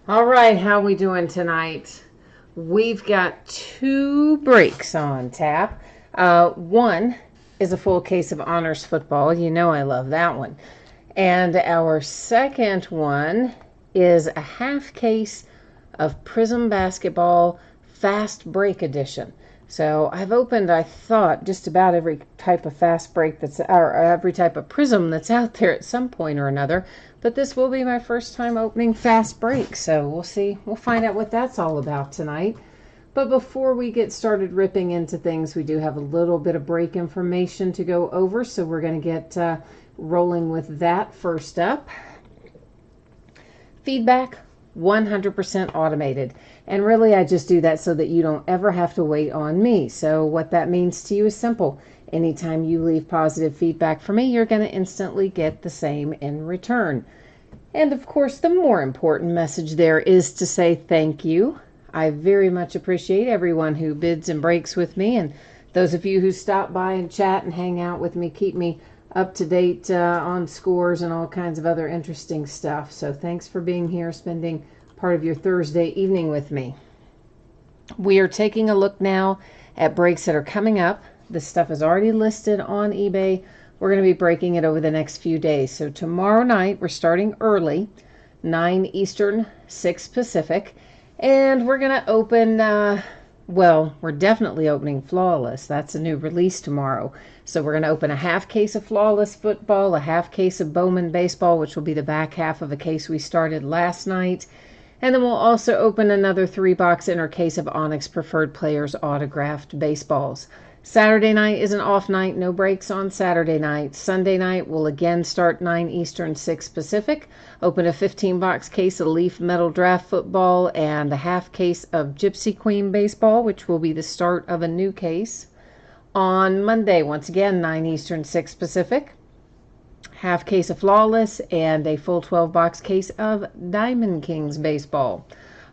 All right, how we doing tonight? We've got two breaks on tap. One is a full case of honors football. You know I love that one. And our second one is a half case of Prizm basketball fast break edition. So I've opened, I thought, just about every type of fast break or every type of Prizm that's out there at some point or another. But this will be my first time opening fast break. So we'll see. We'll find out what that's all about tonight. But before we get started ripping into things, we do have a little bit of break information to go over. So we're going to get rolling with that first up. Feedback, 100% automated. And really, I just do that so that you don't ever have to wait on me. So what that means to you is simple. Anytime you leave positive feedback for me, you're going to instantly get the same in return. And of course, the more important message there is to say thank you. I very much appreciate everyone who bids and breaks with me, and those of you who stop by and chat and hang out with me, keep me up to date on scores and all kinds of other interesting stuff. So thanks for being here, spending part of your Thursday evening with me. We are taking a look now at breaks that are coming up. This stuff is already listed on eBay. We're going to be breaking it over the next few days. So tomorrow night, we're starting early, 9 Eastern, 6 Pacific. And we're going to open, we're definitely opening Flawless. That's a new release tomorrow. So we're going to open a half case of Flawless football, a half case of Bowman baseball, which will be the back half of a case we started last night. And then we'll also open another 3-box inner case of Onyx Preferred Players autographed baseballs. Saturday night is an off night, no breaks on Saturday night. Sunday night we'll again start 9 Eastern, 6 Pacific. Open a 15-box case of Leaf Metal Draft football and a half case of Gypsy Queen baseball, which will be the start of a new case. On Monday, once again, 9 Eastern, 6 Pacific. Half case of Flawless and a full 12-box case of Diamond Kings baseball.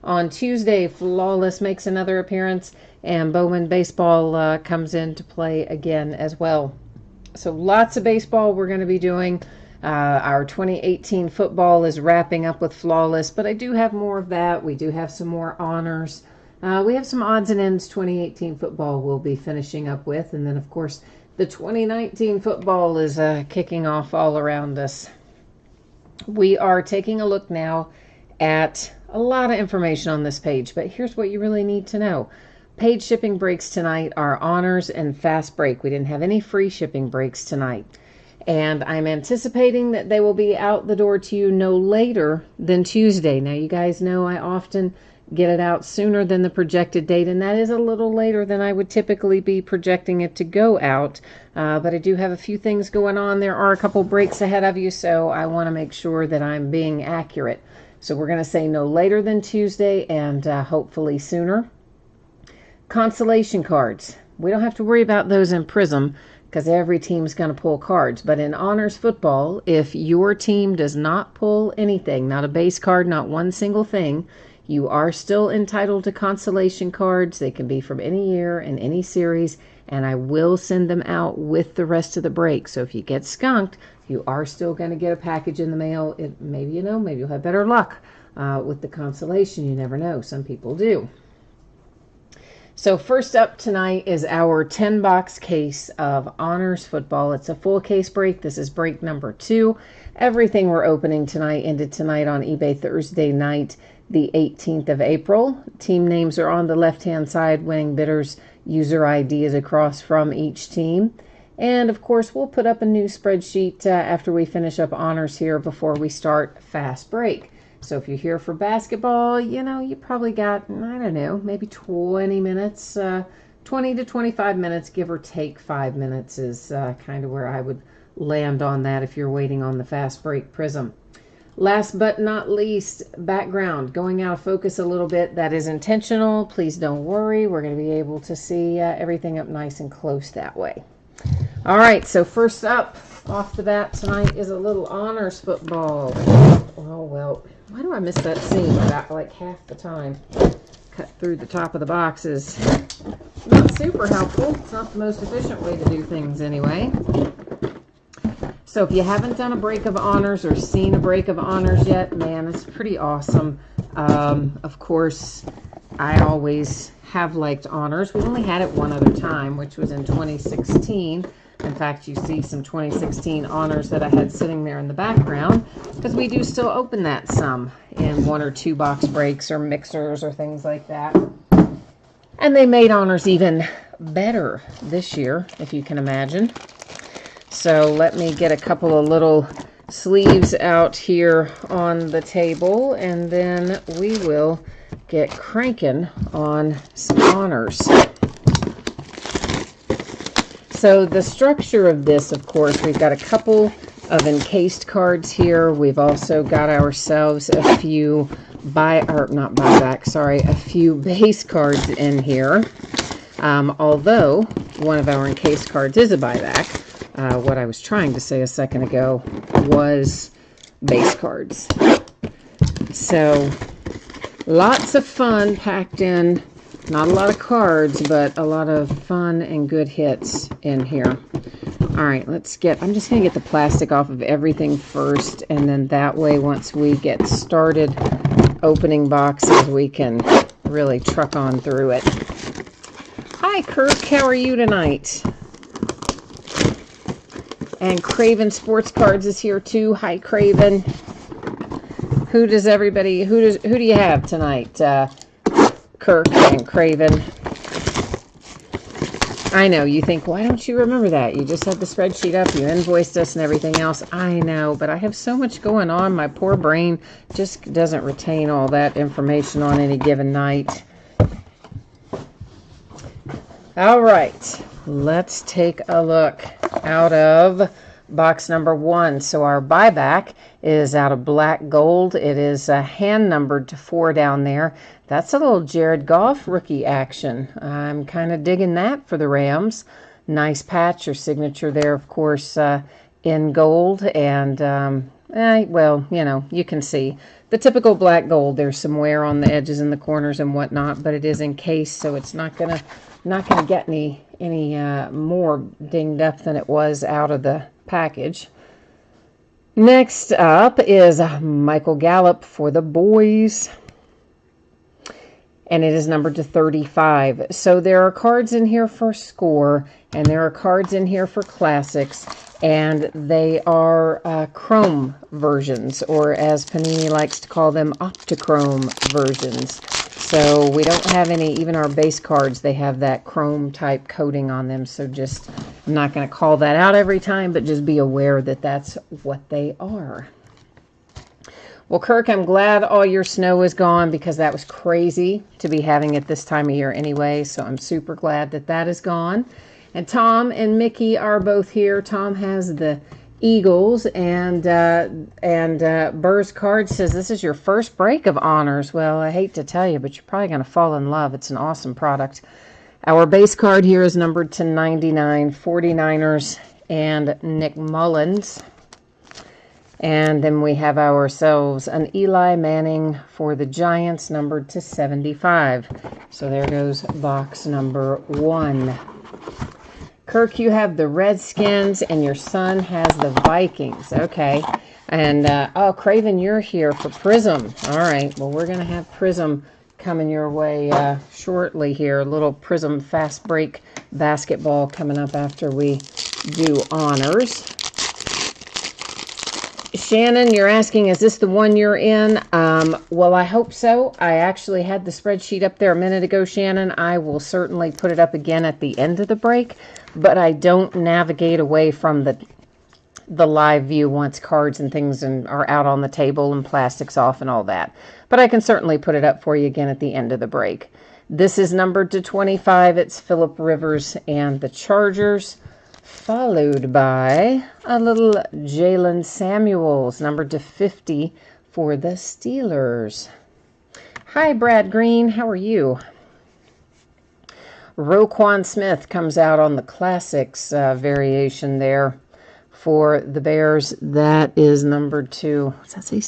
On Tuesday, Flawless makes another appearance, and Bowman baseball comes into play again as well. So lots of baseball we're going to be doing. Our 2018 football is wrapping up with Flawless, but I do have more of that. We do have some more honors. We have some odds and ends 2018 football we'll be finishing up with, and then, of course, the 2019 football is kicking off all around us. We are taking a look now at a lot of information on this page, but here's what you really need to know. Paid shipping breaks tonight are honors and fast break. We didn't have any free shipping breaks tonight. And I'm anticipating that they will be out the door to you no later than Tuesday. Now, you guys know I often get it out sooner than the projected date, and that is a little later than I would typically be projecting it to go out. But I do have a few things going on. There are a couple breaks ahead of you, so I want to make sure that I'm being accurate. So we're going to say no later than Tuesday and hopefully sooner. Consolation cards. We don't have to worry about those in Prizm because every team's going to pull cards. But in honors football, if your team does not pull anything, not a base card, not one single thing, you are still entitled to consolation cards. They can be from any year and any series, and I will send them out with the rest of the break. So if you get skunked, you are still going to get a package in the mail. Maybe you'll have better luck with the consolation. You never know. Some people do. So first up tonight is our 10-box case of honors football. It's a full case break. This is break number 2. Everything we're opening tonight ended tonight on eBay Thursday night, the 18th of April. Team names are on the left-hand side. Winning bidders, user ID is across from each team. And, of course, we'll put up a new spreadsheet after we finish up honors here before we start fast break. So if you're here for basketball, you probably got, maybe 20 minutes, 20 to 25 minutes, give or take 5 minutes is kind of where I would land on that if you're waiting on the fast break Prizm. Last but not least, background, going out of focus a little bit. That is intentional. Please don't worry. We're going to be able to see everything up nice and close that way. All right, so first up, off the bat tonight is a little honors football. Oh, well, why do I miss that seam about like half the time? Cut through the top of the boxes. Not super helpful. It's not the most efficient way to do things anyway. So if you haven't done a break of honors or seen a break of honors yet, man, it's pretty awesome. Of course, I always have liked honors. We only had it one other time, which was in 2016. In fact, you see some 2016 honors that I had sitting there in the background, because we do still open that some in 1 or 2 box breaks or mixers or things like that. And they made honors even better this year, if you can imagine. So let me get a couple of little sleeves out here on the table, and then we will get cranking on some honors. So the structure of this, of course, we've got a couple of encased cards here. We've also got ourselves a few a few base cards in here. Although one of our encased cards is a buyback. What I was trying to say a second ago was base cards. So lots of fun packed in. Not a lot of cards, but a lot of fun and good hits in here. All right, I'm just going to get the plastic off of everything first, and then that way, once we get started opening boxes, we can really truck on through it. Hi, Kirk. How are you tonight? And Craven Sports Cards is here too. Hi, Craven. Who do you have tonight? Kirk and Craven. I know, you think, why don't you remember that? You just had the spreadsheet up, you invoiced us and everything else. I know, but I have so much going on. My poor brain just doesn't retain all that information on any given night. All right, let's take a look out of box number 1. So our buyback is out of black gold. It is hand numbered to 4 down there. That's a little Jared Goff rookie action. I'm kind of digging that for the Rams. Nice patch or signature there, of course, in gold. And, well, you know, you can see the typical black gold. There's some wear on the edges and the corners and whatnot, but it is encased, so it's not gonna get any more dinged up than it was out of the package. Next up is Michael Gallup for the boys, and it is numbered to 35. So there are cards in here for score, and there are cards in here for classics, and they are chrome versions, or as Panini likes to call them, optichrome versions. So we don't have any, even our base cards, they have that chrome type coating on them. So just, I'm not going to call that out every time, but just be aware that that's what they are. Well, Kirk, I'm glad all your snow is gone, because that was crazy to be having it this time of year anyway. So I'm super glad that that is gone. And Tom and Mickey are both here. Tom has the Eagles, and Burr's card says this is your first break of honors. Well, I hate to tell you, but you're probably going to fall in love. It's an awesome product. Our base card here is numbered to 99, 49ers and Nick Mullins. And then we have ourselves an Eli Manning for the Giants, numbered to 75. So there goes box number 1. Kirk, you have the Redskins, and your son has the Vikings. Okay. And, oh, Craven, you're here for Prizm. All right. Well, we're going to have Prizm coming your way shortly here. A little Prizm fast break basketball coming up after we do honors. Shannon, you're asking, is this the one you're in? Well, I hope so. I actually had the spreadsheet up there a minute ago, Shannon. I will certainly put it up again at the end of the break, but I don't navigate away from the live view once cards and things are out on the table and plastic's off and all that. But I can certainly put it up for you again at the end of the break. This is numbered to 25. It's Phillip Rivers and the Chargers, followed by a little Jalen Samuels, numbered to 50 for the Steelers. Hi, Brad Green. How are you? Roquan Smith comes out on the Classics variation there for the Bears. That is numbered to, what's that say?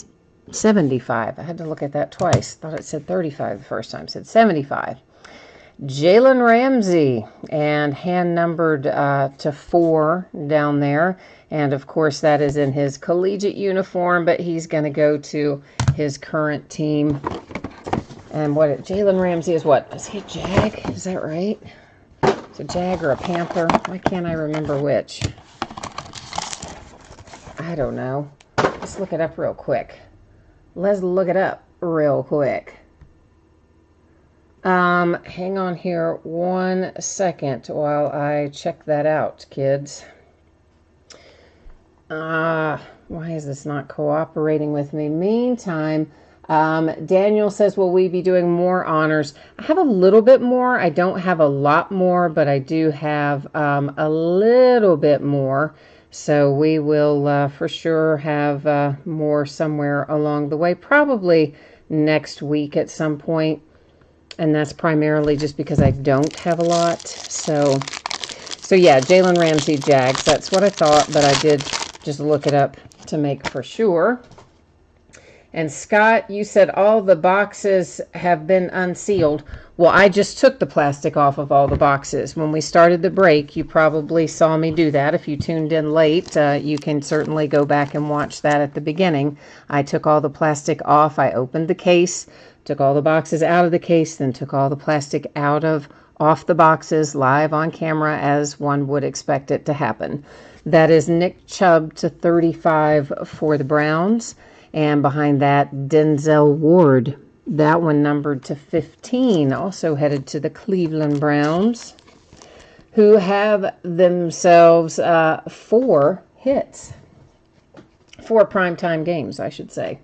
75. I had to look at that twice. Thought it said 35 the first time. It said 75. Jalen Ramsey, and hand numbered to 4 down there. And of course, that is in his collegiate uniform, but he's going to go to his current team. And what Jalen Ramsey is what? Is he a Jag? Is that right? It's a Jag or a Panther? Why can't I remember which? I don't know. Let's look it up real quick. Let's look it up real quick. Hang on here 1 second while I check that out, kids. Why is this not cooperating with me? Meantime, Daniel says, will we be doing more honors? I have a little bit more. I don't have a lot more, but I do have a little bit more. So we will for sure have more somewhere along the way, probably next week at some point. And that's primarily just because I don't have a lot. So yeah, Jalen Ramsey Jags. That's what I thought, but I did just look it up to make for sure. And Scott, you said all the boxes have been unsealed. Well, I just took the plastic off of all the boxes. When we started the break, you probably saw me do that. If you tuned in late, you can certainly go back and watch that at the beginning. I took all the plastic off. I opened the case, took all the boxes out of the case, then took all the plastic off the boxes live on camera as one would expect it to happen. That is Nick Chubb to 35 for the Browns. And behind that, Denzel Ward. That one numbered to 15, also headed to the Cleveland Browns, who have themselves 4 hits. 4 primetime games, I should say.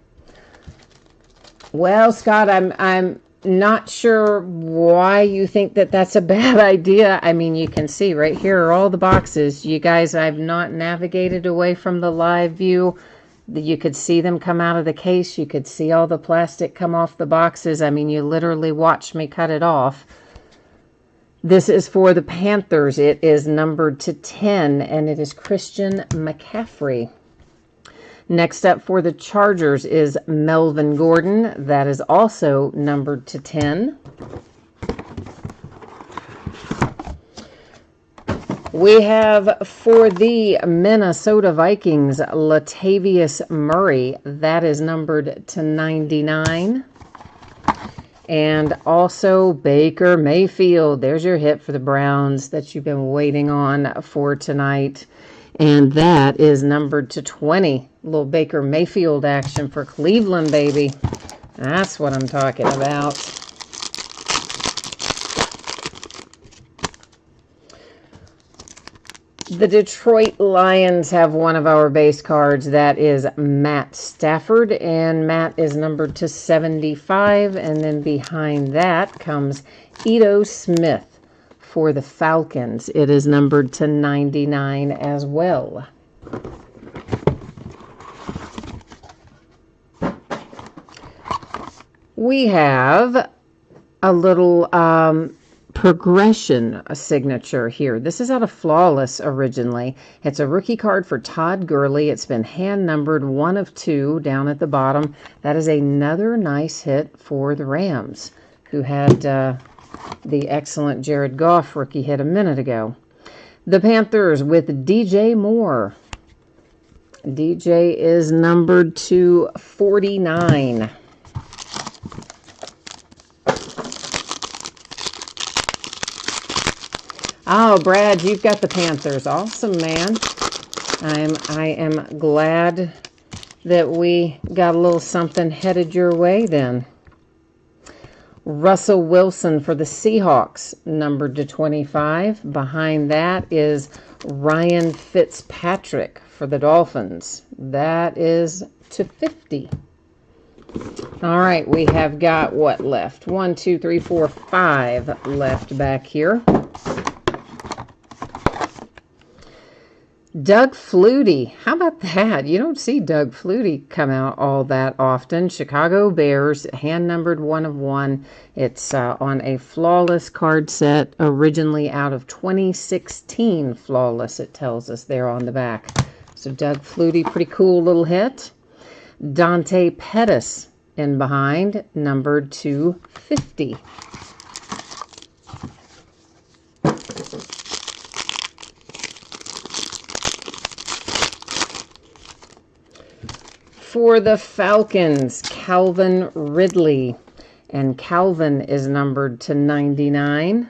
Well, Scott, I'm not sure why you think that that's a bad idea. I mean, you can see right here are all the boxes. You guys, I've not navigated away from the live view. You could see them come out of the case. You could see all the plastic come off the boxes. I mean, you literally watched me cut it off. This is for the Panthers. It is numbered to 10, and it is Christian McCaffrey. Next up for the Chargers is Melvin Gordon. That is also numbered to 10. We have for the Minnesota Vikings, Latavius Murray. That is numbered to 99. And also Baker Mayfield. There's your hit for the Browns that you've been waiting on for tonight. And that is numbered to 20. A little Baker Mayfield action for Cleveland, baby. That's what I'm talking about. The Detroit Lions have one of our base cards. That is Matt Stafford, and Matt is numbered to 75. And then behind that comes Ito Smith for the Falcons. It is numbered to 99 as well. We have a little progression signature here. This is out of Flawless originally. It's a rookie card for Todd Gurley. It's been hand numbered 1 of 2 down at the bottom. That is another nice hit for the Rams, who had the excellent Jared Goff rookie hit a minute ago. The Panthers with DJ Moore. DJ is numbered to 49. Oh, Brad, you've got the Panthers. Awesome, man. I am glad that we got a little something headed your way then. Russell Wilson for the Seahawks, numbered to 25. Behind that is Ryan Fitzpatrick for the Dolphins. That is to 50. All right, we have got what left? 1, 2, 3, 4, 5 left back here. Doug Flutie. How about that? You don't see Doug Flutie come out all that often. Chicago Bears, hand numbered 1 of 1. It's on a Flawless card set, originally out of 2016 Flawless, it tells us there on the back. So Doug Flutie, pretty cool little hit. Dante Pettis in behind, numbered to 50. For the Falcons, Calvin Ridley. And Calvin is numbered to 99.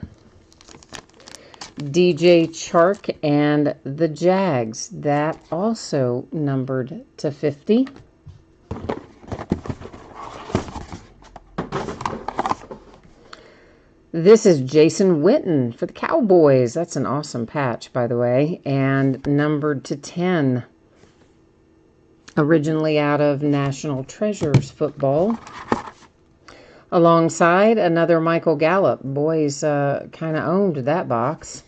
DJ Chark and the Jags, that also numbered to 50. This is Jason Witten for the Cowboys. That's an awesome patch, by the way, and numbered to 10. Originally out of National Treasures football. Alongside another Michael Gallup. Boys kind of owned that box.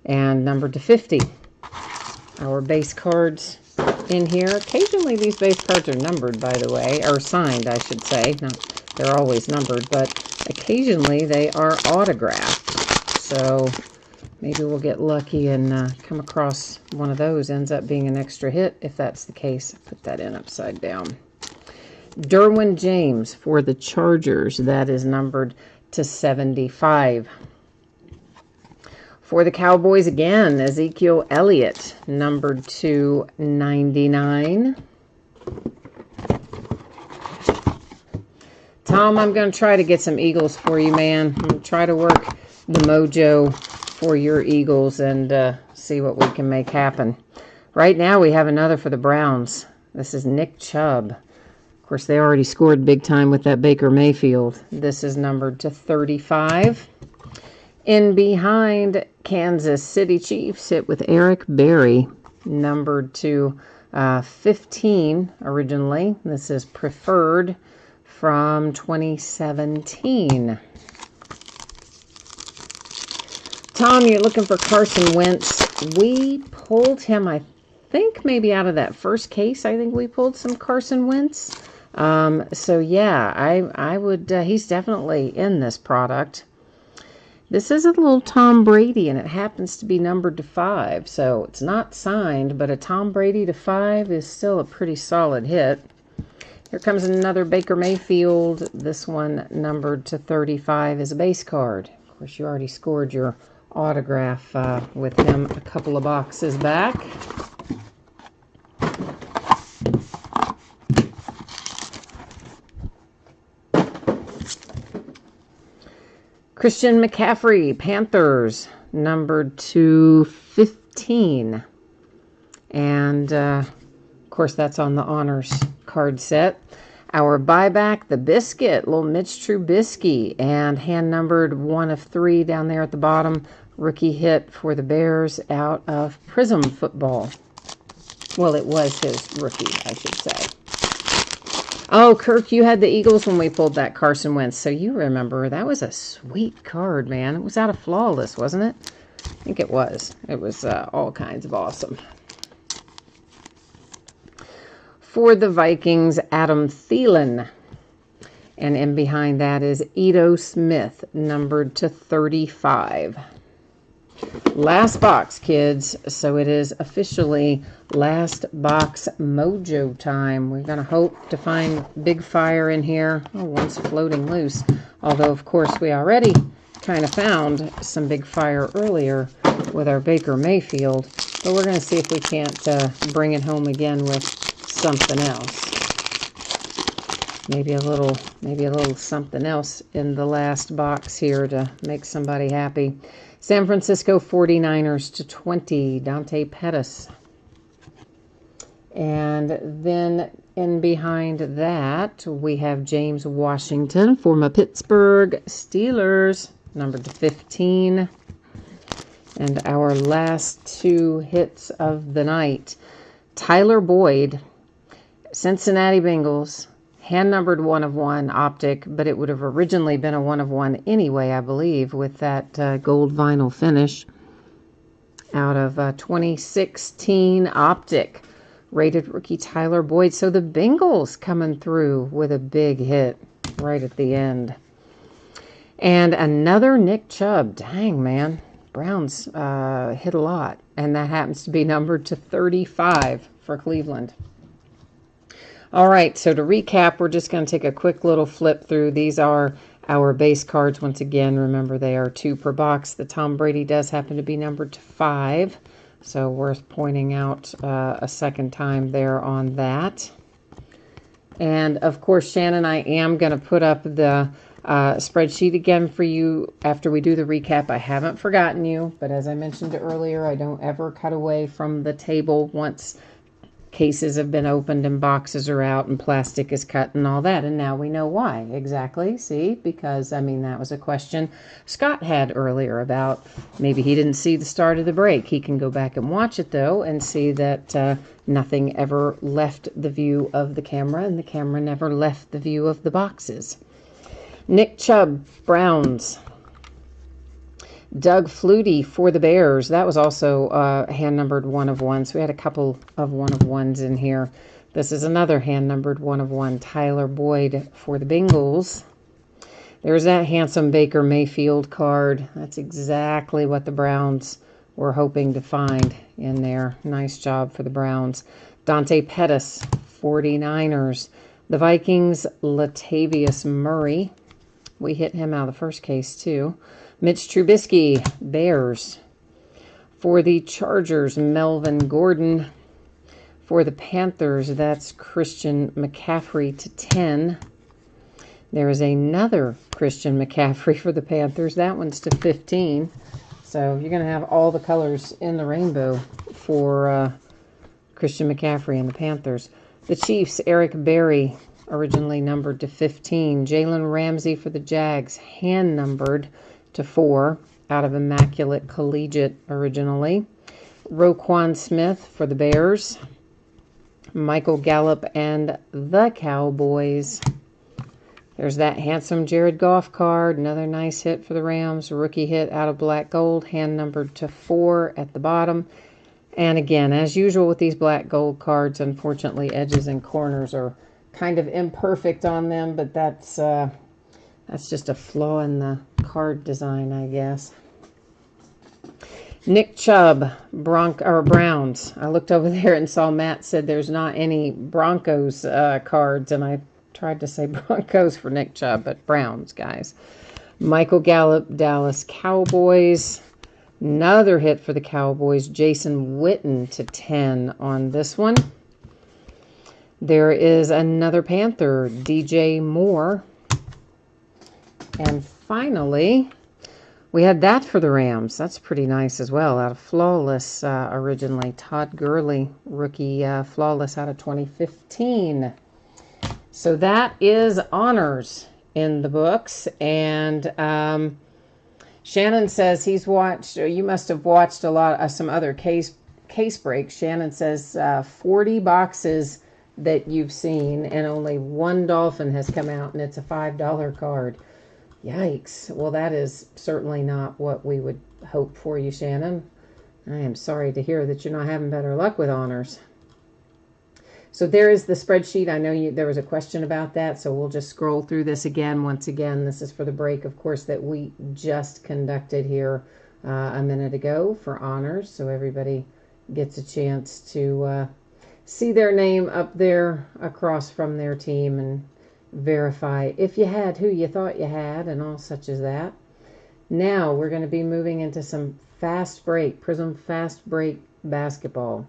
And numbered to 50. Our base cards in here. Occasionally these base cards are numbered, by the way. Or signed, I should say. No, they're always numbered, but occasionally they are autographed. So maybe we'll get lucky and come across one of those. Ends up being an extra hit. If that's the case, put that in upside down. Derwin James for the Chargers. That is numbered to 75. For the Cowboys again, Ezekiel Elliott, numbered to 99. Tom, I'm going to try to get some Eagles for you, man. I'm going to try to work the mojo for your Eagles and see what we can make happen. Right now we have another for the Browns. This is Nick Chubb. Of course, they already scored big time with that Baker Mayfield. This is numbered to 35. In behind, Kansas City Chiefs hit with Eric Berry, numbered to 15 originally. This is preferred from 2017. Tom, you're looking for Carson Wentz. We pulled him, I think, maybe out of that first case. I think we pulled some Carson Wentz. So yeah, I would, he's definitely in this product. This is a little Tom Brady, and it happens to be numbered to 5. So it's not signed, but a Tom Brady to 5 is still a pretty solid hit. Here comes another Baker Mayfield. This one numbered to 35 is a base card. Of course, you already scored your autograph with him a couple of boxes back. Christian McCaffrey, Panthers, numbered to 15. And, of course, that's on the honors card set. Our buyback, the Biscuit, little Mitch Trubisky, and hand-numbered 1 of 3 down there at the bottom. Rookie hit for the Bears out of Prizm football. Well, it was his rookie, I should say. Oh, Kirk, you had the Eagles when we pulled that Carson Wentz, so you remember. That was a sweet card, man. It was out of Flawless, wasn't it? I think it was. It was all kinds of awesome. For the Vikings, Adam Thielen. And in behind that is Ito Smith, numbered to 35. Last box, kids. So it is officially last box mojo time. We're going to hope to find big fire in here. Oh, one's floating loose. Although, of course, we already kind of found some big fire earlier with our Baker Mayfield. But we're going to see if we can't bring it home again with something else. Maybe a little something else in the last box here to make somebody happy. San Francisco 49ers to 20, Dante Pettis. And then in behind that, we have James Washington for my Pittsburgh Steelers, numbered to 15. And our last 2 hits of the night. Tyler Boyd, Cincinnati Bengals, hand-numbered 1 of 1 optic, but it would have originally been a 1 of 1 anyway, I believe, with that gold vinyl finish. Out of 2016 optic, rated rookie Tyler Boyd. So the Bengals coming through with a big hit right at the end. And another Nick Chubb. Dang, man. Browns hit a lot, and that happens to be numbered to 35 for Cleveland. All right, so to recap, we're just going to take a quick little flip through. These are our base cards. Once again, remember they are 2 per box. The Tom Brady does happen to be numbered to 5, so worth pointing out a second time there on that. And of course, Shannon, I am going to put up the spreadsheet again for you after we do the recap. I haven't forgotten you, but as I mentioned earlier, I don't ever cut away from the table once cases have been opened and boxes are out and plastic is cut and all that. And now we know why. Exactly. See, because I mean, that was a question Scott had earlier about maybe he didn't see the start of the break. He can go back and watch it though and see that nothing ever left the view of the camera and the camera never left the view of the boxes. Nick Chubb, Browns. Doug Flutie for the Bears. That was also hand-numbered 1 of 1. So we had a couple of 1 of 1s in here. This is another hand-numbered 1 of 1. Tyler Boyd for the Bengals. There's that handsome Baker Mayfield card. That's exactly what the Browns were hoping to find in there. Nice job for the Browns. Dante Pettis, 49ers. The Vikings, Latavius Murray. We hit him out of the first case, too. Mitch Trubisky, Bears. For the Chargers, Melvin Gordon. For the Panthers, that's Christian McCaffrey to 10. There is another Christian McCaffrey for the Panthers. That one's to 15. So you're going to have all the colors in the rainbow for Christian McCaffrey and the Panthers. The Chiefs, Eric Berry, originally numbered to 15. Jalen Ramsey for the Jags, hand-numbered to 4 out of Immaculate Collegiate originally. Roquan Smith for the Bears. Michael Gallup and the Cowboys. There's that handsome Jared Goff card. Another nice hit for the Rams. Rookie hit out of black gold, hand numbered to 4 at the bottom. And again, as usual with these black gold cards, unfortunately edges and corners are kind of imperfect on them, but that's just a flaw in the card design, I guess. Nick Chubb, Browns. I looked over there and saw Matt said there's not any Broncos cards, and I tried to say Broncos for Nick Chubb, but Browns, guys. Michael Gallup, Dallas Cowboys. Another hit for the Cowboys. Jason Witten to 10 on this one. There is another Panther, DJ Moore. And finally, we had that for the Rams. That's pretty nice as well. Out of Flawless originally. Todd Gurley, rookie Flawless out of 2015. So that is honors in the books. And Shannon says he's watched, or you must have watched a lot of some other case breaks. Shannon says 40 boxes that you've seen, and only one Dolphin has come out, and it's a $5 card. Yikes. Well, that is certainly not what we would hope for you, Shannon. I am sorry to hear that you're not having better luck with honors. So there is the spreadsheet. I know there was a question about that, so we'll just scroll through this again. Once again, this is for the break, of course, that we just conducted here a minute ago for honors, so everybody gets a chance to see their name up there across from their team and verify if you had who you thought you had and all such as that. Now we're going to be moving into some fast break, Prizm fast break basketball.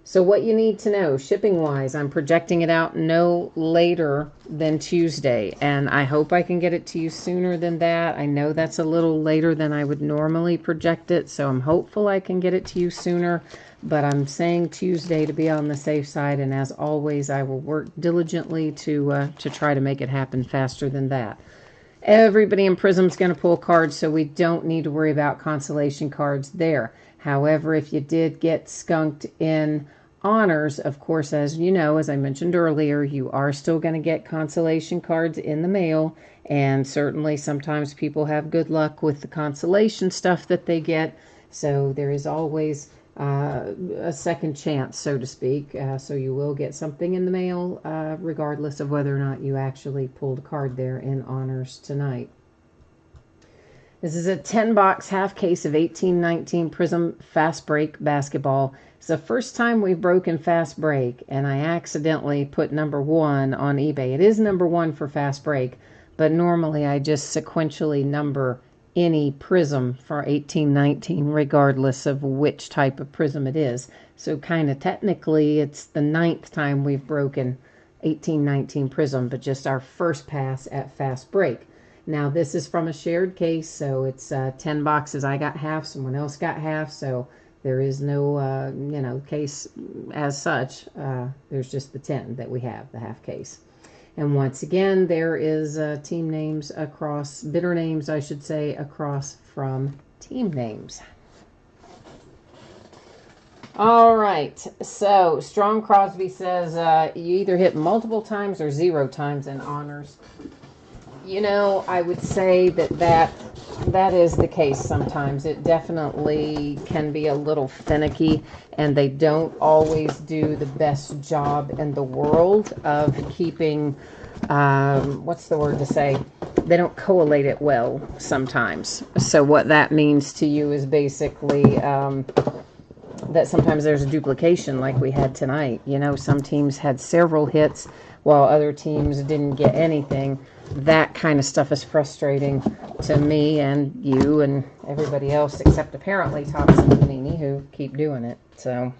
So what you need to know, shipping wise, I'm projecting it out no later than Tuesday, and I hope I can get it to you sooner than that. I know that's a little later than I would normally project it, so I'm hopeful I can get it to you sooner, but I'm saying Tuesday to be on the safe side, and as always, I will work diligently to try to make it happen faster than that. Everybody in Prizm's going to pull cards, so we don't need to worry about consolation cards there. However, if you did get skunked in honors, of course, as you know, as I mentioned earlier, you are still going to get consolation cards in the mail, and certainly sometimes people have good luck with the consolation stuff that they get, so there is always a second chance, so to speak, so you will get something in the mail regardless of whether or not you actually pulled a card there in honors tonight. This is a 10-box half case of 1819 Prizm Fast Break Basketball. It's the first time we've broken Fast Break, and I accidentally put number 1 on eBay. It is number 1 for Fast Break, but normally I just sequentially number any Prizm for 1819, regardless of which type of Prizm it is. So kind of technically, it's the 9th time we've broken 1819 Prism, but just our first pass at fast break. Now this is from a shared case, so it's 10 boxes. I got half, someone else got half, so there is no case as such. There's just the 10 that we have, the half case. And once again, there is team names across, bidder names, I should say, across from team names. All right, so Strong Crosby says you either hit multiple times or 0 times in honors. You know, I would say that is the case sometimes. It definitely can be a little finicky, and they don't always do the best job in the world of keeping, what's the word to say? They don't collate it well sometimes. So what that means to you is basically that sometimes there's a duplication like we had tonight. You know, some teams had several hits while other teams didn't get anything. That kind of stuff is frustrating to me and you and everybody else except apparently Thomas and Panini, who keep doing it. So,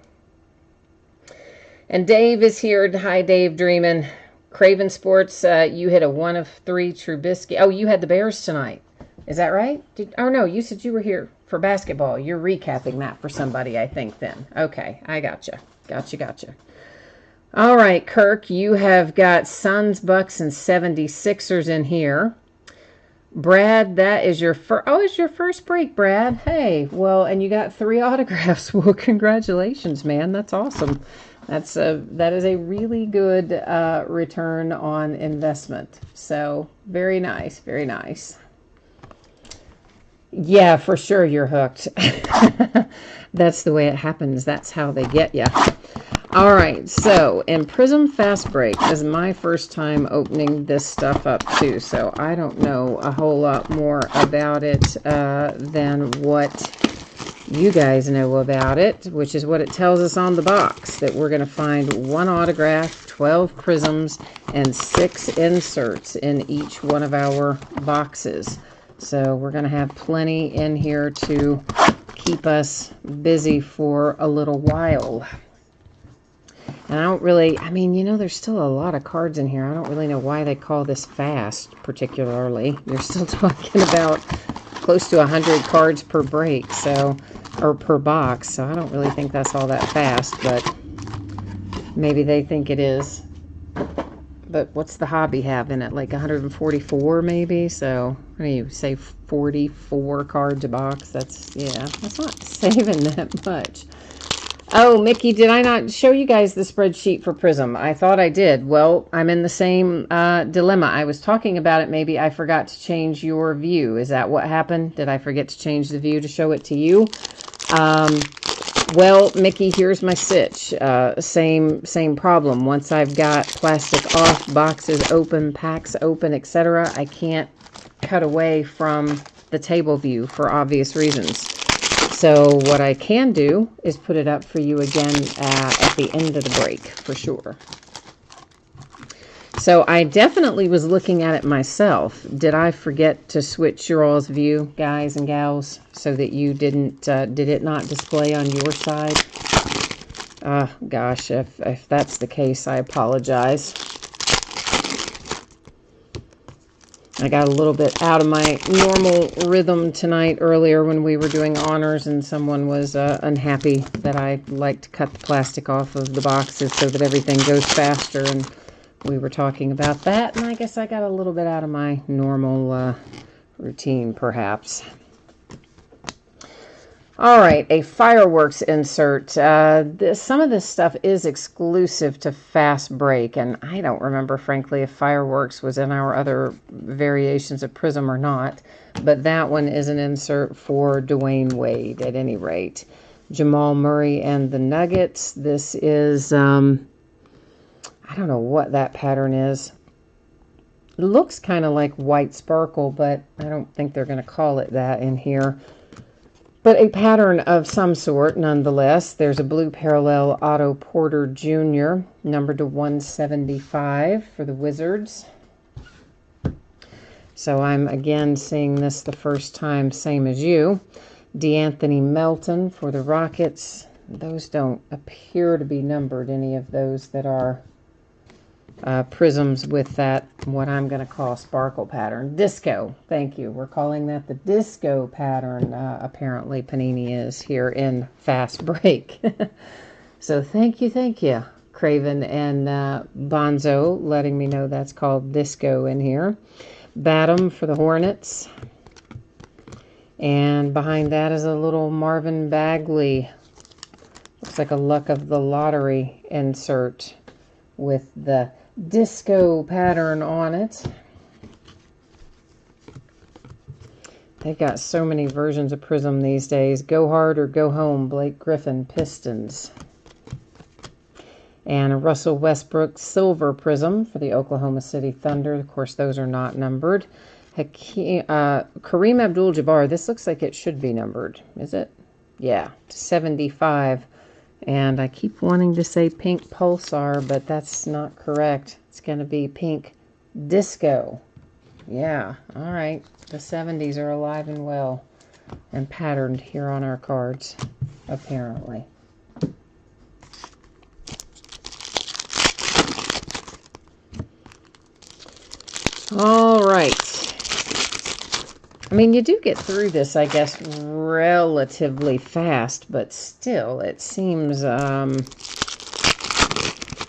and Dave is here. Hi, Dave Dreamin'. Craven Sports, you hit a 1 of 3 Trubisky. Oh, you had the Bears tonight. Is that right? Oh, no, you said you were here for basketball. You're recapping that for somebody, I think, then. Okay, I gotcha. Gotcha. All right, Kirk, you have got Suns, Bucks, and 76ers in here. Brad, that is your first. Oh, it's your first break, Brad. Hey, well, and you got 3 autographs. Well, congratulations, man. That's awesome. That is a really good return on investment. So very nice, very nice. Yeah, for sure you're hooked. That's the way it happens. That's how they get you. All right, so in Prism Fast Break is my first time opening this stuff up too, so I don't know a whole lot more about it than what you guys know about it, which is what it tells us on the box, that we're going to find 1 autograph, 12 prisms, and 6 inserts in each one of our boxes. So we're going to have plenty in here to keep us busy for a little while. And I don't really, I mean, you know, there's still a lot of cards in here. I don't really know why they call this fast, particularly. You're still talking about close to 100 cards per break, so, or per box. So I don't really think that's all that fast, but maybe they think it is. But what's the hobby have in it? Like 144 maybe? So, what do you say, 44 cards a box? That's, yeah, that's not saving that much. Oh, Mickey, did I not show you guys the spreadsheet for Prism? I thought I did. Well, I'm in the same dilemma. I was talking about it. Maybe I forgot to change your view. Is that what happened? Did I forget to change the view to show it to you? Well, Mickey, here's my sitch. Same problem. Once I've got plastic off, boxes open, packs open, etc., I can't cut away from the table view for obvious reasons. So what I can do is put it up for you again at the end of the break, for sure. So I definitely was looking at it myself. Did I forget to switch your all's view, guys and gals, so that you didn't, did it not display on your side? Gosh, if that's the case, I apologize. I got a little bit out of my normal rhythm tonight earlier when we were doing honors, and someone was unhappy that I like to cut the plastic off of the boxes so that everything goes faster, and we were talking about that, and I guess I got a little bit out of my normal routine, perhaps. All right, a fireworks insert. Some of this stuff is exclusive to Fast Break, and I don't remember, frankly, if fireworks was in our other variations of Prism or not, but that one is an insert for Dwayne Wade, at any rate. Jamal Murray and the Nuggets. This is, I don't know what that pattern is. It looks kind of like white sparkle, but I don't think they're going to call it that in here. But a pattern of some sort, nonetheless. There's a blue parallel Otto Porter Jr., numbered to 175 for the Wizards. So I'm again seeing this the first time, same as you. DeAnthony Melton for the Rockets. Those don't appear to be numbered, any of those that are prisms with that, what I'm going to call sparkle pattern. Disco, thank you. We're calling that the disco pattern, apparently Panini is here in Fast Break. So thank you, Craven and Bonzo, letting me know that's called disco in here. Batum for the Hornets. And behind that is a little Marvin Bagley. Looks like a Luck of the Lottery insert with the disco pattern on it. They've got so many versions of Prism these days. Go Hard or Go Home, Blake Griffin, Pistons. And a Russell Westbrook Silver Prism for the Oklahoma City Thunder. Of course, those are not numbered. Kareem Abdul-Jabbar. This looks like it should be numbered. Is it? Yeah, 75. And I keep wanting to say Pink Pulsar, but that's not correct. It's going to be Pink Disco. Yeah, all right. The 70s are alive and well and patterned here on our cards, apparently. All right. I mean, you do get through this, I guess, relatively fast, but still, it seems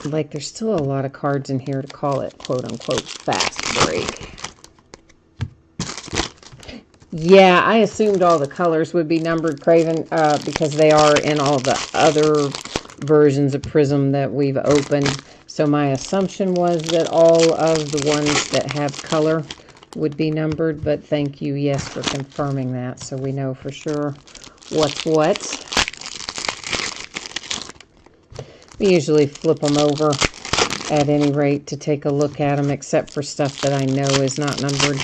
like there's still a lot of cards in here to call it, quote-unquote, fast break. Yeah, I assumed all the colors would be numbered, Craven, because they are in all the other versions of Prism that we've opened. So my assumption was that all of the ones that have color would be numbered, but thank you, yes, for confirming that, so we know for sure what's what. We usually flip them over at any rate to take a look at them, except for stuff that I know is not numbered.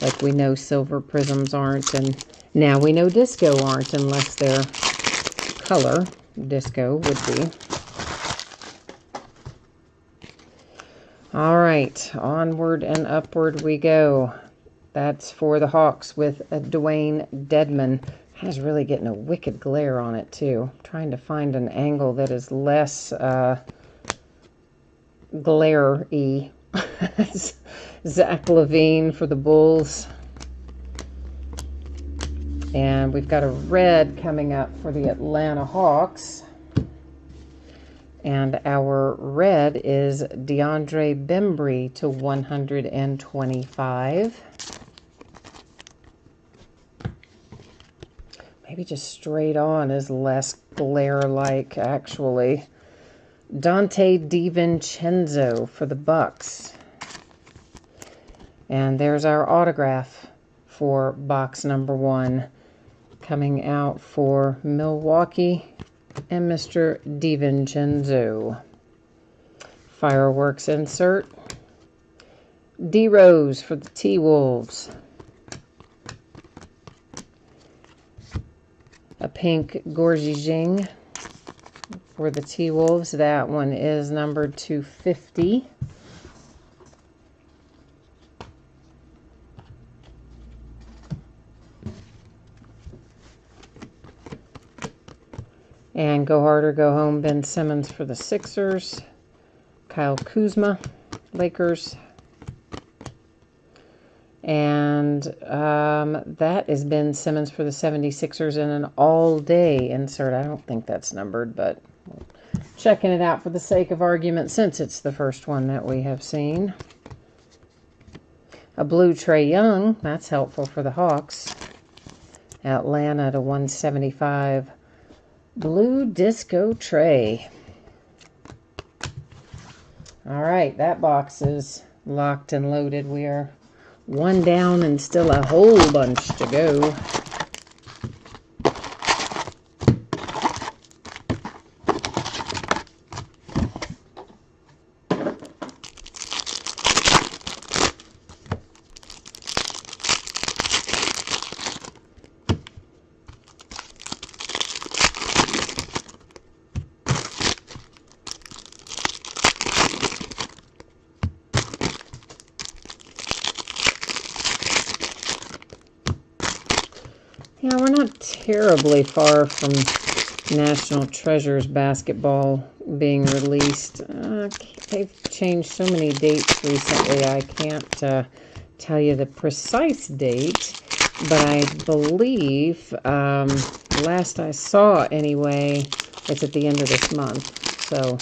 Like we know silver prisms aren't, and now we know disco aren't unless they're color. Disco would be. All right, onward and upward we go. That's for the Hawks with Dwayne Dedman. Has really getting a wicked glare on it, too. I'm trying to find an angle that is less glare-y. Zach LaVine for the Bulls. And we've got a red coming up for the Atlanta Hawks. And our red is DeAndre Bembry to 125. Maybe just straight on is less glare-like, actually. Dante DiVincenzo for the Bucks. And there's our autograph for box number 1 coming out for Milwaukee and Mr. DiVincenzo. Fireworks insert. D Rose for the T-Wolves. A pink Gorgijing for the T-Wolves. That one is numbered to 50. And Go Hard or Go Home, Ben Simmons for the Sixers. Kyle Kuzma, Lakers. And that is Ben Simmons for the 76ers in an all-day insert. I don't think that's numbered, but checking it out for the sake of argument since it's the first one that we have seen. A blue Trae Young. That's helpful for the Hawks. Atlanta to 175. Blue Disco Trae. All right, that box is locked and loaded. We are one down and still a whole bunch to go. Yeah, we're not terribly far from National Treasures basketball being released. They've changed so many dates recently. I can't tell you the precise date, but I believe, last I saw anyway, it's at the end of this month. So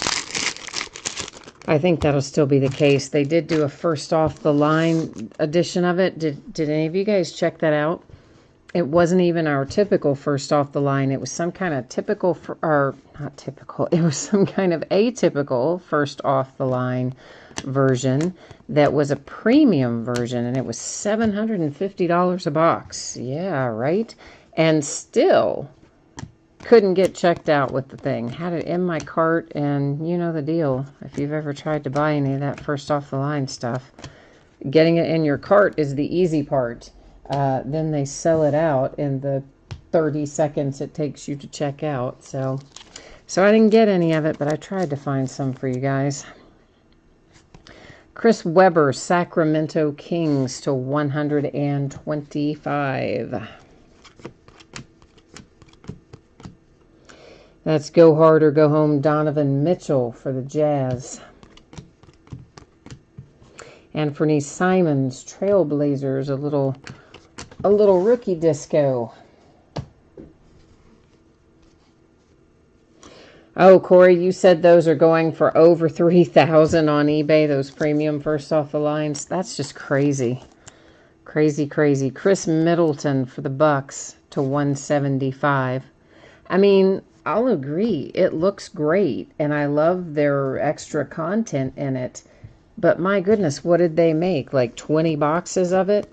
I think that'll still be the case. They did do a first off the line edition of it. Did any of you guys check that out? It wasn't even our typical first off the line. It was some kind of typical, or not typical, it was some kind of atypical first off the line version that was a premium version, and it was $750 a box. Yeah, right? And still couldn't get checked out with the thing. Had it in my cart, and you know the deal. If you've ever tried to buy any of that first off the line stuff, getting it in your cart is the easy part. Then they sell it out in the 30 seconds it takes you to check out. So I didn't get any of it, but I tried to find some for you guys. Chris Webber, Sacramento Kings to 125. That's Go Hard or Go Home, Donovan Mitchell for the Jazz. Anthony Simons, Trailblazers, a little rookie disco. Oh, Corey, you said those are going for over $3,000 on eBay, those premium first off the lines. That's just crazy. Crazy, crazy. Chris Middleton for the Bucks to 175. I mean, I'll agree. It looks great, and I love their extra content in it. But my goodness, what did they make? Like 20 boxes of it?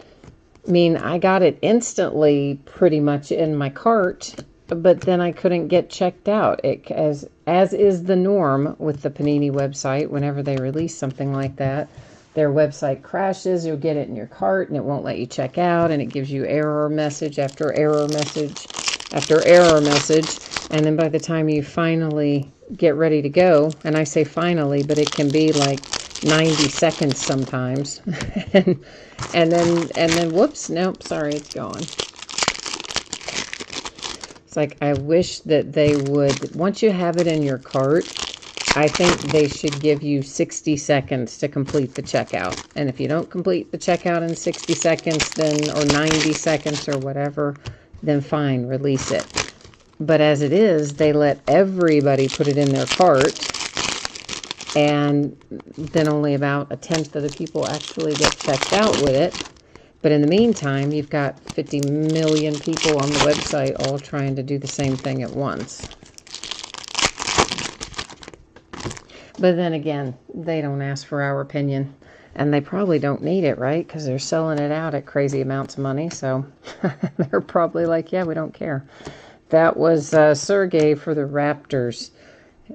I mean, I got it instantly pretty much in my cart, but then I couldn't get checked out. As is the norm with the Panini website, whenever they release something like that, their website crashes, you'll get it in your cart, and it won't let you check out, and it gives you error message after error message after error message, and then by the time you finally get ready to go, and I say finally, but it can be like 90 seconds sometimes, and then whoops, nope, sorry, it's gone. It's like, I wish that they would, once you have it in your cart, I think they should give you 60 seconds to complete the checkout. And if you don't complete the checkout in 60 seconds, then, or 90 seconds or whatever, then fine, release it. But as it is, they let everybody put it in their cart, and then only about 1/10 of the people actually get checked out with it. But in the meantime, you've got 50 million people on the website all trying to do the same thing at once. But then again, they don't ask for our opinion, and they probably don't need it, right? Because they're selling it out at crazy amounts of money, so they're probably like, yeah, we don't care. That was Sergey for the Raptors.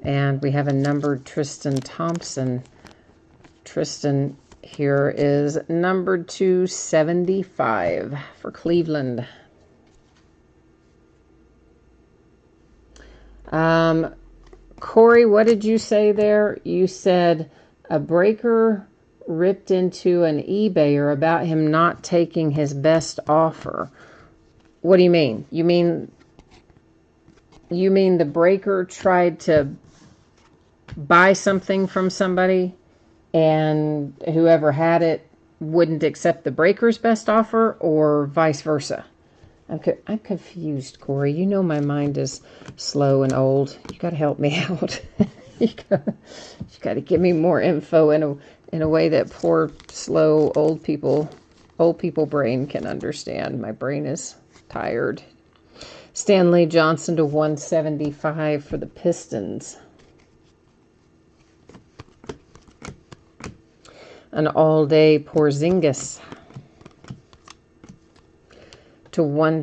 And we have a numbered Tristan Thompson. Tristan here is numbered 275 for Cleveland. Corey, what did you say there? You said a breaker ripped into an eBayer about him not taking his best offer. What do you mean? You mean the breaker tried to buy something from somebody and whoever had it wouldn't accept the breaker's best offer, or vice versa? I'm confused, Corey. You know my mind is slow and old. You got to help me out. you got to give me more info in a way that poor, slow, old people brain can understand. My brain is tired. Stanley Johnson to 175 for the Pistons. An all-day Porzingis to why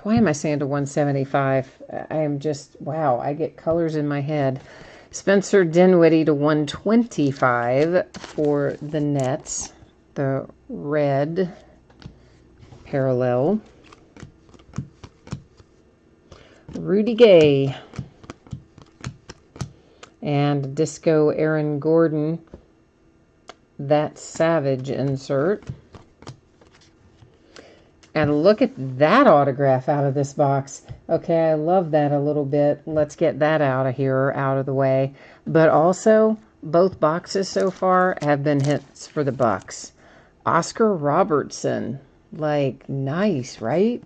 am I saying to 175? I am just, wow, I get colors in my head. Spencer Dinwiddie to 125 for the Nets. The red parallel. Rudy Gay. And Disco Aaron Gordon. That Savage insert. And look at that autograph out of this box. Okay, I love that a little bit. Let's get that out of here, out of the way. But also, both boxes so far have been hits for the Bucks. Oscar Robertson. Like, nice, right?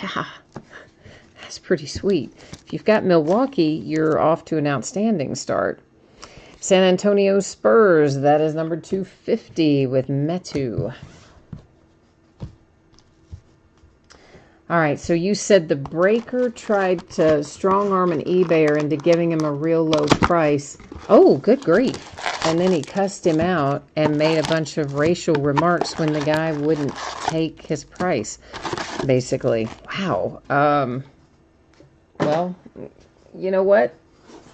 Yeah, that's pretty sweet. If you've got Milwaukee, you're off to an outstanding start. San Antonio Spurs, that is number 250 with Metu. All right, so you said the breaker tried to strong-arm an eBayer into giving him a real low price. Oh, good grief. And then he cussed him out and made a bunch of racial remarks when the guy wouldn't take his price, basically. Wow. Well, you know what?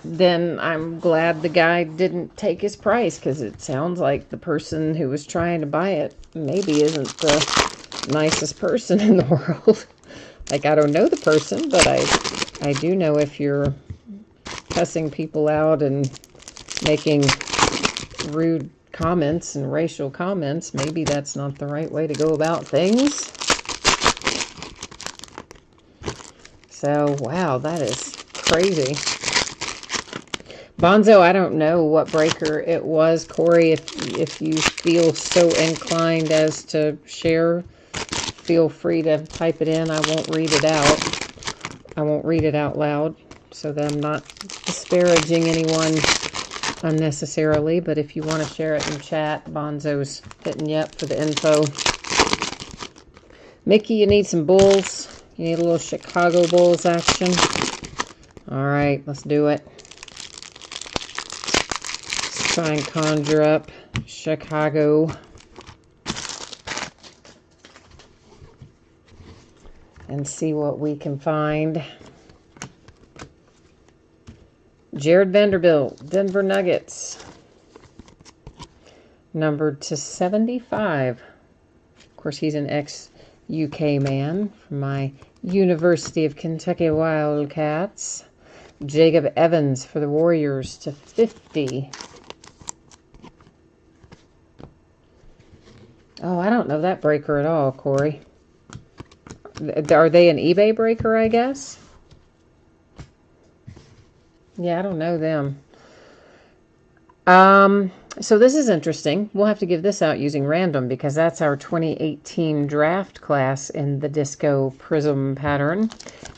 Then I'm glad the guy didn't take his price, because it sounds like the person who was trying to buy it maybe isn't the nicest person in the world. Like, I don't know the person, but I do know if you're cussing people out and making rude comments and racial comments, maybe that's not the right way to go about things. So, wow, that is crazy. Bonzo, I don't know what breaker it was. Corey, if you feel so inclined as to share, feel free to type it in. I won't read it out. I won't read it out loud so that I'm not disparaging anyone unnecessarily. But if you want to share it in chat, Bonzo's hitting you up for the info. Mickey, you need some Bulls. You need a little Chicago Bulls action. All right, let's do it. Let's try and conjure up Chicago. And see what we can find. Jared Vanderbilt, Denver Nuggets. Numbered to 75. Of course, he's an ex-UK man from my University of Kentucky Wildcats. Jacob Evans for the Warriors to 50. Oh, I don't know that breaker at all, Corey. Are they an eBay breaker, I guess? Yeah, I don't know them. So this is interesting. We'll have to give this out using random, because that's our 2018 draft class in the Disco Prizm pattern.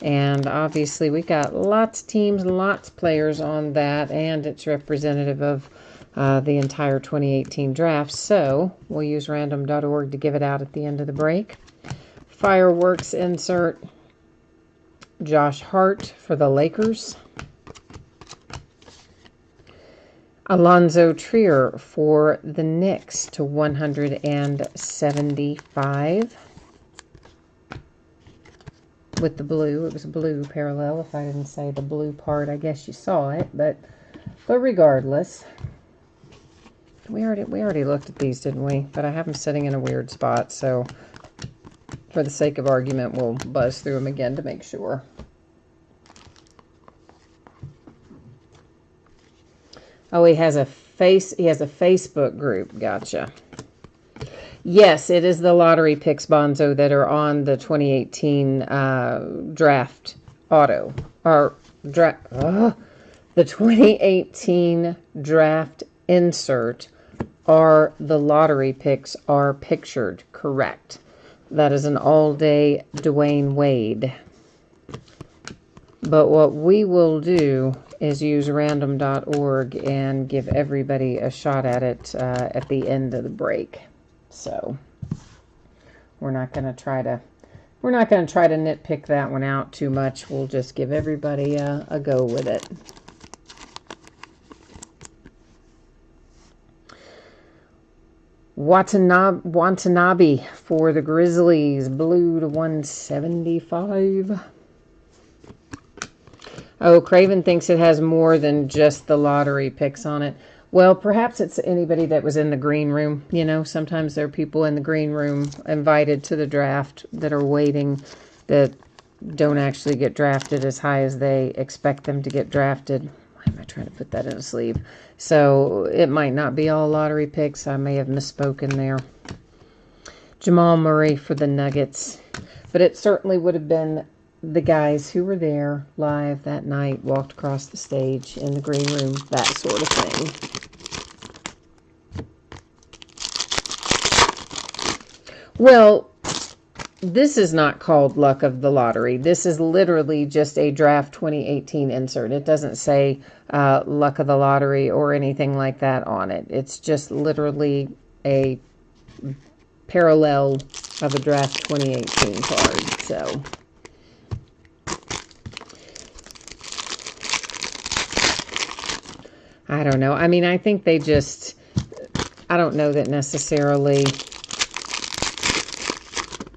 And obviously we got lots of teams, lots of players on that, and it's representative of the entire 2018 draft. So we'll use random.org to give it out at the end of the break. Fireworks insert. Josh Hart for the Lakers. Alonzo Trier for the Knicks to 175. With the blue. It was blue parallel. If I didn't say the blue part, I guess you saw it. But regardless. We already looked at these, didn't we? But I have them sitting in a weird spot, so for the sake of argument, we'll buzz through them again to make sure. Oh, he has a Facebook group. Gotcha. Yes, it is the lottery picks, Bonzo, that are on the 2018 draft auto. Or the 2018 draft insert are the lottery picks are pictured. Correct. That is an all-day Dwayne Wade. But what we will do is use random.org and give everybody a shot at it at the end of the break. So we're not going to try to nitpick that one out too much. We'll just give everybody a go with it. Watanabe for the Grizzlies, blue to 175. Oh, Craven thinks it has more than just the lottery picks on it. Well, perhaps it's anybody that was in the green room. You know, sometimes there are people in the green room invited to the draft that are waiting, that don't actually get drafted as high as they expect them to get drafted. Why am I trying to put that in a sleeve? So it might not be all lottery picks. I may have misspoken there. Jamal Murray for the Nuggets. But it certainly would have been the guys who were there live that night, walked across the stage in the green room, that sort of thing. Well, this is not called Luck of the Lottery. This is literally just a Draft 2018 insert. It doesn't say Luck of the Lottery or anything like that on it. It's just literally a parallel of a Draft 2018 card. So I don't know. I mean, I think they just, I don't know that necessarily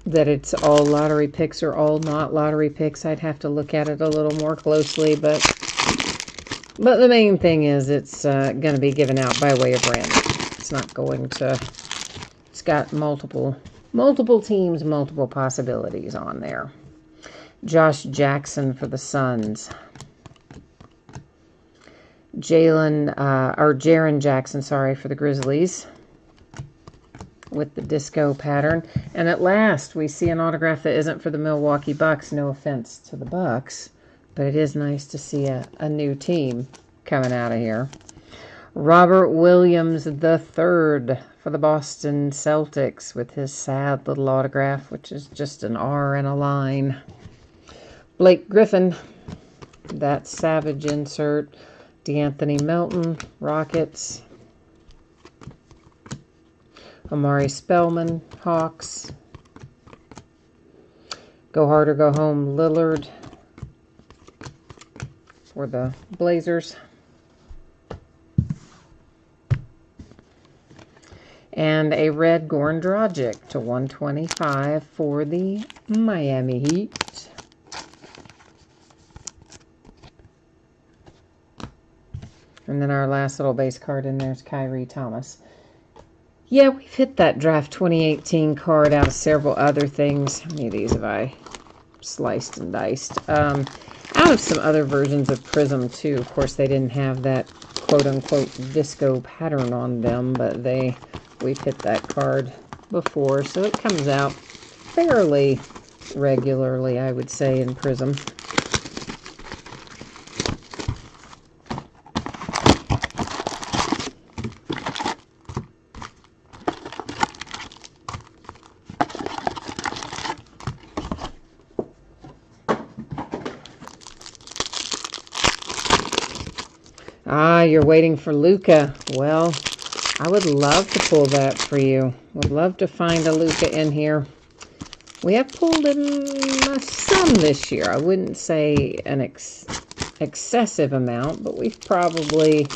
that it's all lottery picks or all not lottery picks. I'd have to look at it a little more closely, but the main thing is it's going to be given out by way of random. It's not going to, it's got multiple teams, multiple possibilities on there. Josh Jackson for the Suns. Jaren Jackson, sorry, for the Grizzlies, with the disco pattern. And at last, we see an autograph that isn't for the Milwaukee Bucks. No offense to the Bucks, but it is nice to see a new team coming out of here. Robert Williams III for the Boston Celtics, with his sad little autograph, which is just an R and a line. Blake Griffin, that Savage insert. DeAnthony Melton, Rockets. Amari Spellman, Hawks. Go hard or go home, Lillard for the Blazers. And a red Goran Dragic /125 for the Miami Heat. And then our last little base card in there is Kyrie Thomas. Yeah, we've hit that Draft 2018 card out of several other things. How many of these have I sliced and diced? Out of some other versions of Prizm, too. Of course, they didn't have that quote-unquote disco pattern on them, but we've hit that card before, so it comes out fairly regularly, I would say, in Prizm. Ah, you're waiting for Luka. Well, I would love to pull that for you. Would love to find a Luka in here. We have pulled him some this year. I wouldn't say an excessive amount, but we've probably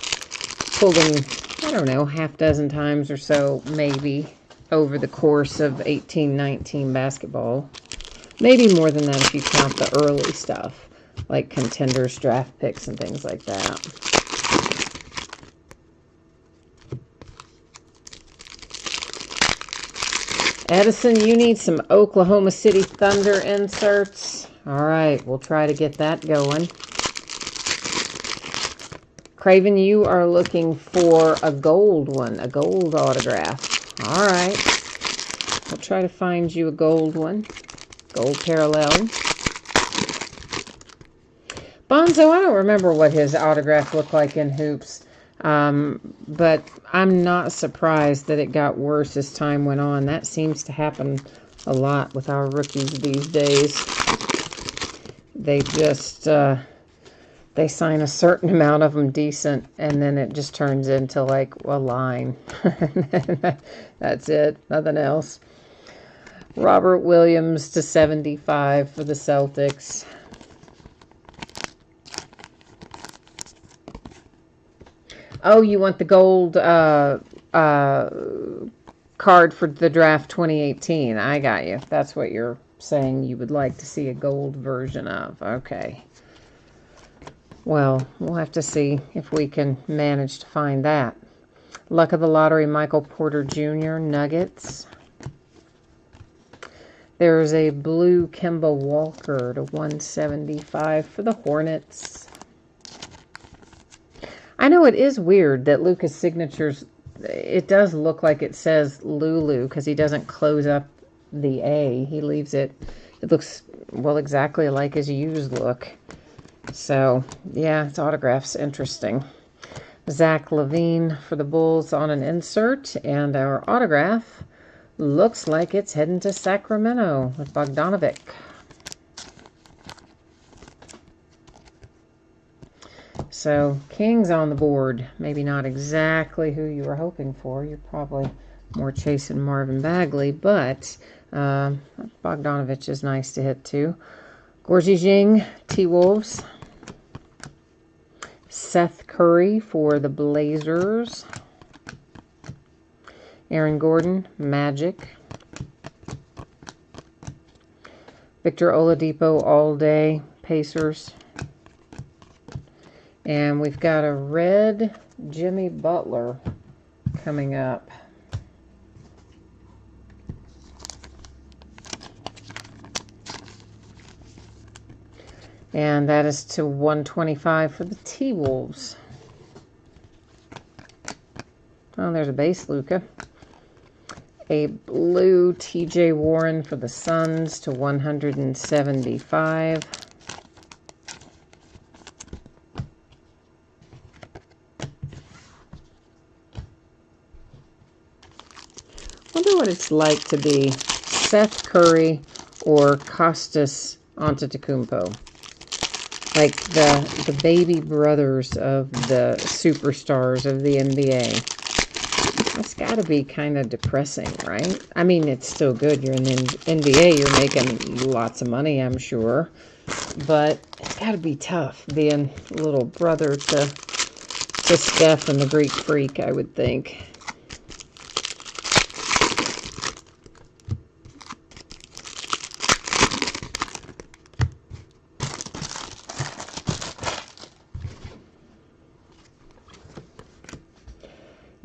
pulled him, I don't know, half dozen times or so, maybe, over the course of 18-19 basketball. Maybe more than that if you count the early stuff, like contenders, draft picks, and things like that. Edison, you need some Oklahoma City Thunder inserts. All right, we'll try to get that going. Craven, you are looking for a gold one, a gold autograph. All right. We'll try to find you a gold one. Gold parallel. Bonzo, I don't remember what his autograph looked like in hoops. But I'm not surprised that it got worse as time went on. That seems to happen a lot with our rookies these days. They just, they sign a certain amount of them decent, and then it just turns into like a line. That's it. Nothing else. Robert Williams /75 for the Celtics. Oh, you want the gold card for the Draft 2018. I got you. That's what you're saying you would like to see a gold version of. Okay. Well, we'll have to see if we can manage to find that. Luck of the Lottery, Michael Porter Jr., Nuggets. There's a blue Kemba Walker /175 for the Hornets. I know it is weird that Luka's signatures, it does look like it says Lulu because he doesn't close up the A. He leaves it. It looks, well, exactly like his used look. So, yeah, his autograph's interesting. Zach Levine for the Bulls on an insert. And our autograph looks like it's heading to Sacramento with Bogdanovic. So, Kings on the board. Maybe not exactly who you were hoping for. You're probably more chasing Marvin Bagley, but Bogdanovic is nice to hit too. Gorgie Jing, T-Wolves. Seth Curry for the Blazers. Aaron Gordon, Magic. Victor Oladipo all day, Pacers. And we've got a red Jimmy Butler coming up. And that is to 125 for the T-Wolves. Oh, there's a base, Luka. A blue TJ Warren for the Suns to 175. Wonder what it's like to be Seth Curry or Kostas Antetokounmpo. Like the baby brothers of the superstars of the NBA. That's got to be kind of depressing, right? I mean, it's still good. You're in the NBA. You're making lots of money, I'm sure. But it's got to be tough being little brother to Steph and the Greek Freak, I would think.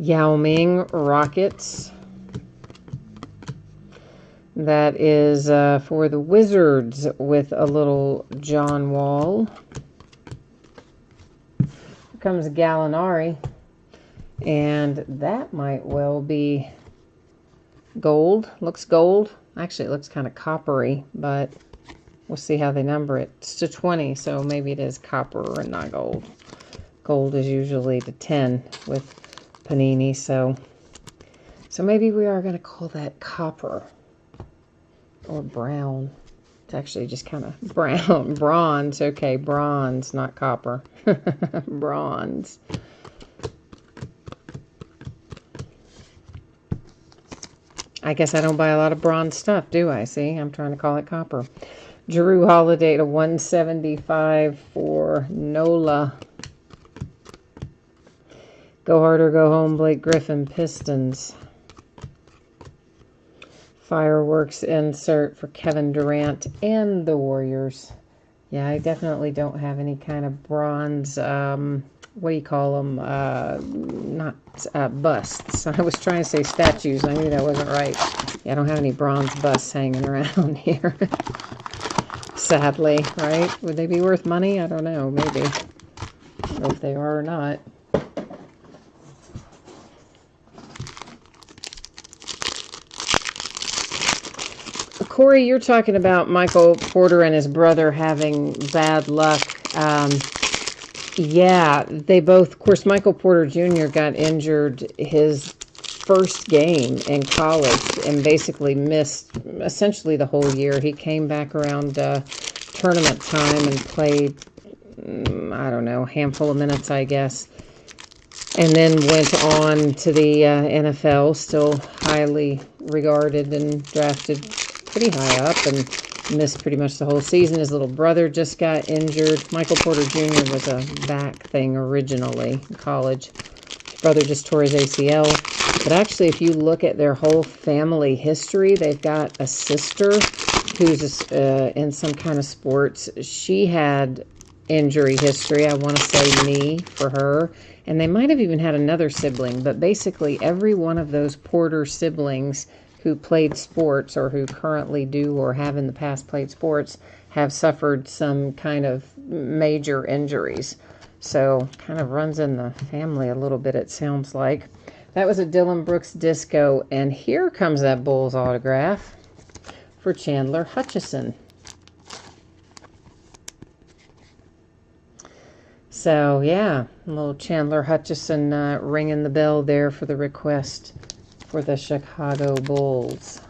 Yao Ming Rockets. That is for the Wizards with a little John Wall. Here comes Gallinari. And that might well be gold. Looks gold. Actually, it looks kind of coppery, but we'll see how they number it. It's to 20, so maybe it is copper and not gold. Gold is usually to 10 with Panini, so maybe we are going to call that copper or brown. It's actually just kind of brown. Bronze. Okay, bronze, not copper. Bronze. I guess I don't buy a lot of bronze stuff, do I? See, I'm trying to call it copper. Drew Holiday to 175 for NOLA. Go hard or go home, Blake Griffin, Pistons. Fireworks insert for Kevin Durant and the Warriors. Yeah, I definitely don't have any kind of bronze, what do you call them? Not busts. I was trying to say statues. I knew that wasn't right. Yeah, I don't have any bronze busts hanging around here. Sadly, right? Would they be worth money? I don't know. Maybe. I don't know if they are or not. Corey, you're talking about Michael Porter and his brother having bad luck. Yeah, they both, of course, Michael Porter Jr. got injured his first game in college and basically missed essentially the whole year. He came back around tournament time and played, I don't know, a handful of minutes, I guess. And then went on to the NFL, still highly regarded and drafted pretty high up, and missed pretty much the whole season. His little brother just got injured. Michael Porter Jr. was a back thing originally in college. His brother just tore his ACL. But actually, if you look at their whole family history, they've got a sister who's in some kind of sports. She had injury history. I want to say knee for her. And they might have even had another sibling. But basically, every one of those Porter siblings who played sports or who currently do or have in the past played sports have suffered some kind of major injuries. So kind of runs in the family a little bit, it sounds like. That was a Dylan Brooks disco, and here comes that Bulls autograph. for Chandler Hutchison. So, yeah, a little Chandler Hutchison ringing the bell there for the request for the Chicago Bulls.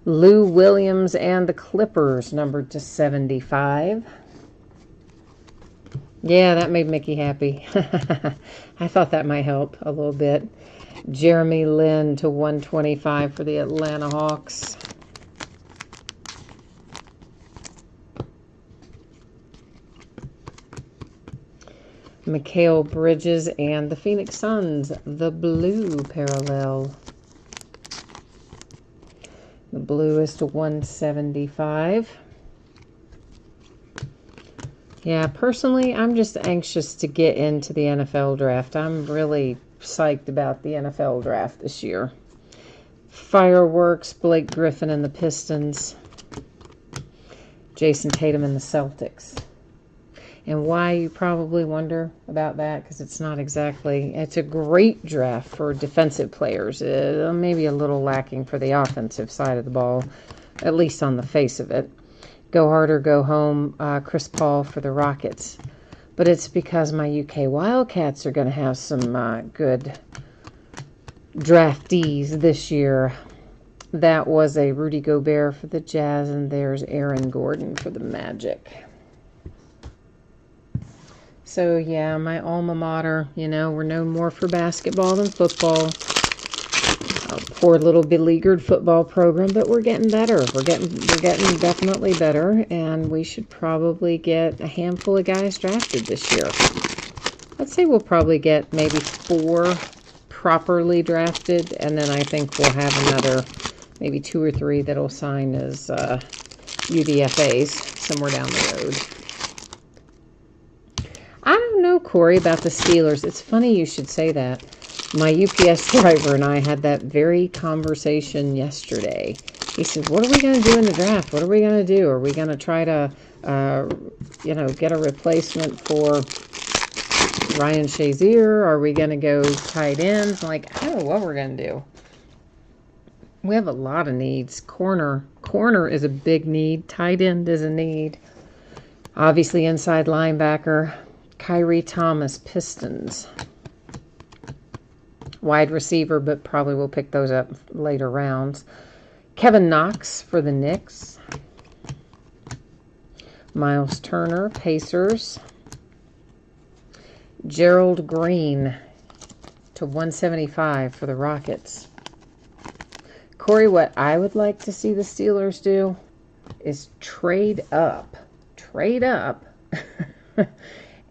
Lou Williams and the Clippers, numbered to 75. Yeah, that made Mickey happy. I thought that might help a little bit. Jeremy Lin to 125 for the Atlanta Hawks. Mikal Bridges and the Phoenix Suns, the blue parallel. The blue is to 175. Yeah, personally, I'm just anxious to get into the NFL draft. I'm really psyched about the NFL draft this year. Fireworks, Blake Griffin and the Pistons. Jason Tatum and the Celtics. And why, you probably wonder about that, because it's not exactly, it's a great draft for defensive players. Maybe a little lacking for the offensive side of the ball, at least on the face of it. Go hard or go home, Chris Paul for the Rockets. But it's because my UK Wildcats are going to have some good draftees this year. That was a Rudy Gobert for the Jazz, and there's Aaron Gordon for the Magic. So, yeah, my alma mater, you know, we're known more for basketball than football. A poor little beleaguered football program, but we're getting better. We're getting definitely better, and we should probably get a handful of guys drafted this year. Let's say we'll probably get maybe 4 properly drafted, and then I think we'll have another maybe 2 or 3 that'll sign as UDFAs somewhere down the road. I don't know, Corey, about the Steelers. It's funny you should say that. My UPS driver and I had that very conversation yesterday. He said, what are we going to do in the draft? What are we going to do? Are we going to try to, get a replacement for Ryan Shazier? Are we going to go tight ends? I'm like, I don't know what we're going to do. We have a lot of needs. Corner is a big need. Tight end is a need. Obviously, inside linebacker. Kyrie Thomas, Pistons. Wide receiver, but probably we'll pick those up later rounds. Kevin Knox for the Knicks. Miles Turner, Pacers. Gerald Green to 175 for the Rockets. Corey, what I would like to see the Steelers do is trade up.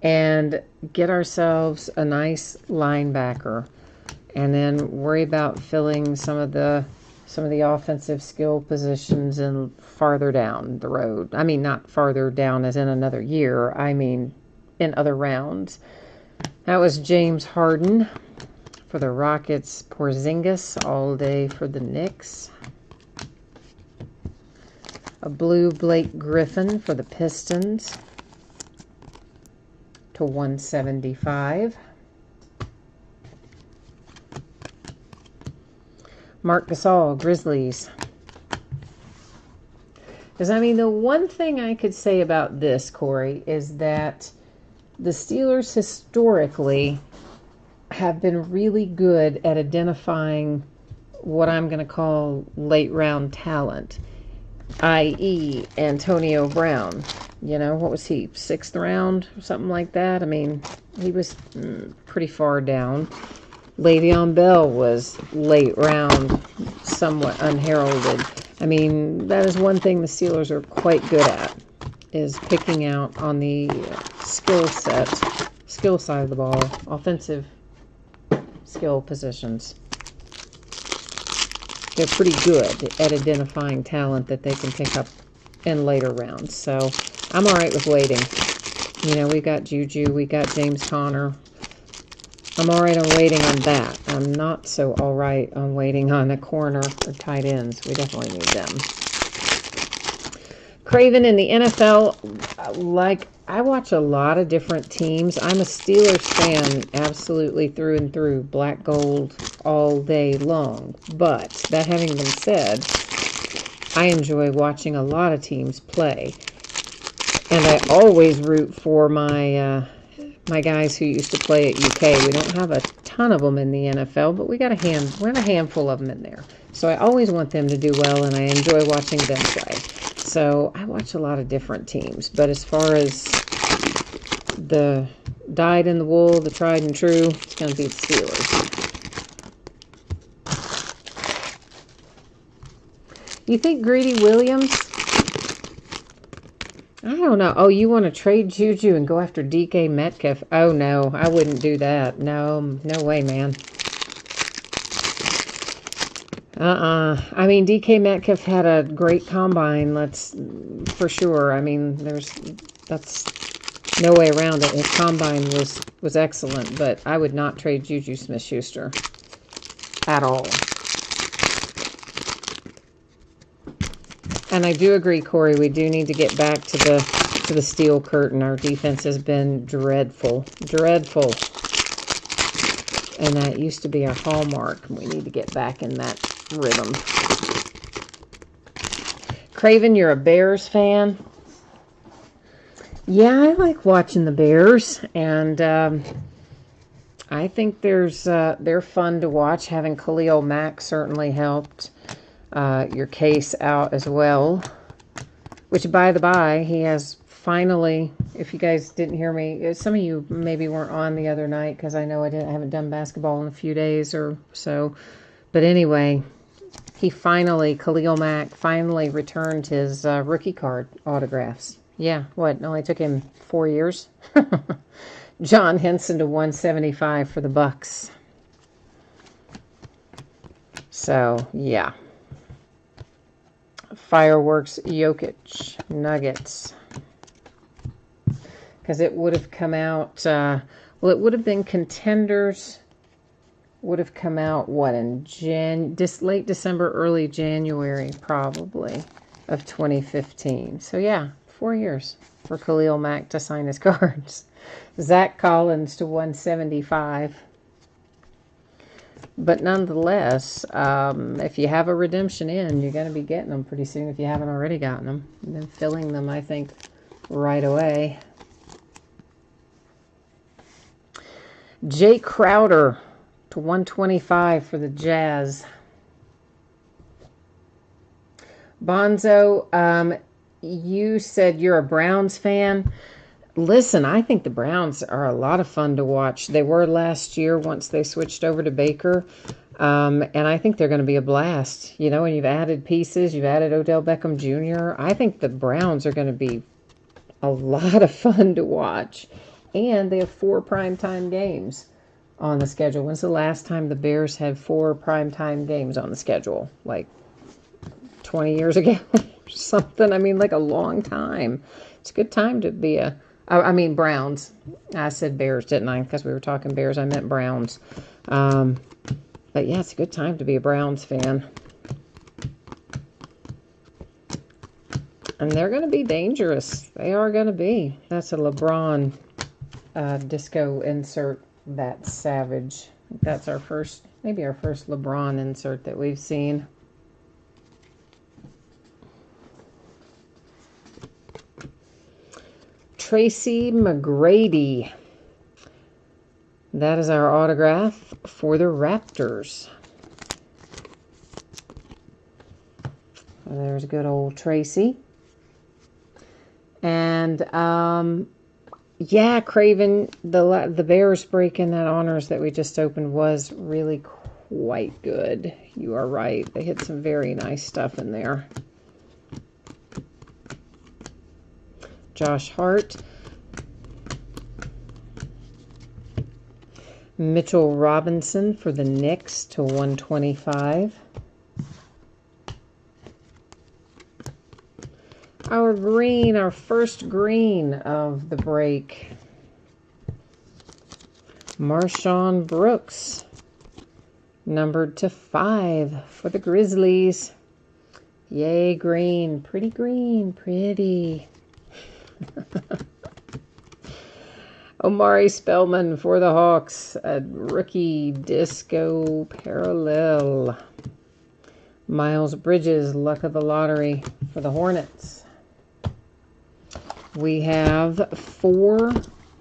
And get ourselves a nice linebacker, and then worry about filling some of the offensive skill positions and farther down the road. I mean, not farther down as in another year. I mean, in other rounds. That was James Harden for the Rockets. Porzingis all day for the Knicks. A blue Blake Griffin for the Pistons to 175. Marc Gasol, Grizzlies. Because, I mean, the one thing I could say about this, Corey, is that the Steelers historically have been really good at identifying what I'm going to call late round talent, i.e. Antonio Brown. You know, what was he, 6th round or something like that? I mean, he was pretty far down. Le'Veon Bell was late round, somewhat unheralded. I mean, that is one thing the Steelers are quite good at, is picking out on the skill side of the ball, offensive skill positions. They're pretty good at identifying talent that they can pick up in later rounds. So I'm all right with waiting. You know, we got Juju, we got James Conner. I'm all right on waiting on that. I'm not so all right on waiting on a corner or tight ends. We definitely need them. Craven in the NFL, like, I watch a lot of different teams. I'm a Steelers fan absolutely through and through. Black, gold, all day long. But that having been said, I enjoy watching a lot of teams play. And I always root for my my guys who used to play at UK. We don't have a ton of them in the NFL, but we have a handful of them in there. So I always want them to do well, and I enjoy watching them play. So I watch a lot of different teams. But as far as the dyed in the wool, the tried and true, it's going to be the Steelers. You think Greedy Williams? I don't know. Oh, you want to trade Juju and go after DK Metcalf? Oh, no. I wouldn't do that. No, no way, man. I mean, DK Metcalf had a great combine. That's for sure. I mean, that's no way around it. His combine was excellent, but I would not trade Juju Smith-Schuster at all. And I do agree, Corey, we do need to get back to the steel curtain. Our defense has been dreadful. Dreadful. And that used to be our hallmark. We need to get back in that rhythm. Craven, you're a Bears fan? Yeah, I like watching the Bears. And I think they're fun to watch. Having Khalil Mack certainly helped. Your case out as well, which by the by, he has finally, if you guys didn't hear me, some of you maybe weren't on the other night because I know I haven't done basketball in a few days or so, but anyway, Khalil Mack finally returned his rookie card autographs. Yeah, what, it only took him 4 years? John Henson to 175 for the Bucks. So, yeah. Fireworks, Jokic, Nuggets. Because it would have come out, well, it would have been Contenders, would have come out, what, in late December, early January, probably, of 2015. So, yeah, 4 years for Khalil Mack to sign his cards. Zach Collins to 175. But nonetheless, if you have a redemption in, you're going to be getting them pretty soon if you haven't already gotten them. And then filling them, I think, right away. Jay Crowder to 125 for the Jazz. Bonzo, you said you're a Browns fan. Listen, I think the Browns are a lot of fun to watch. They were last year once they switched over to Baker. And I think they're going to be a blast. You know, and you've added pieces. You've added Odell Beckham Jr. I think the Browns are going to be a lot of fun to watch. And they have 4 primetime games on the schedule. When's the last time the Bears had 4 primetime games on the schedule? Like 20 years ago or something? I mean, like a long time. It's a good time to be Browns. I said Bears, didn't I? Because we were talking Bears. I meant Browns. But yeah, it's a good time to be a Browns fan. And they're going to be dangerous. They are going to be. That's a LeBron disco insert. That's savage. That's our first, maybe our first LeBron insert that we've seen. Tracy McGrady. That is our autograph for the Raptors. There's good old Tracy. And, yeah, Craven, the Bears break in that honors that we just opened was really quite good. You are right. They hit some very nice stuff in there. Josh Hart. Mitchell Robinson for the Knicks to 125. Our green, our first green of the break. Marshawn Brooks, numbered to 5 for the Grizzlies. Yay, green. Pretty green. Pretty. Omari Spellman for the Hawks. A rookie disco parallel. Miles Bridges, luck of the lottery for the Hornets. We have 4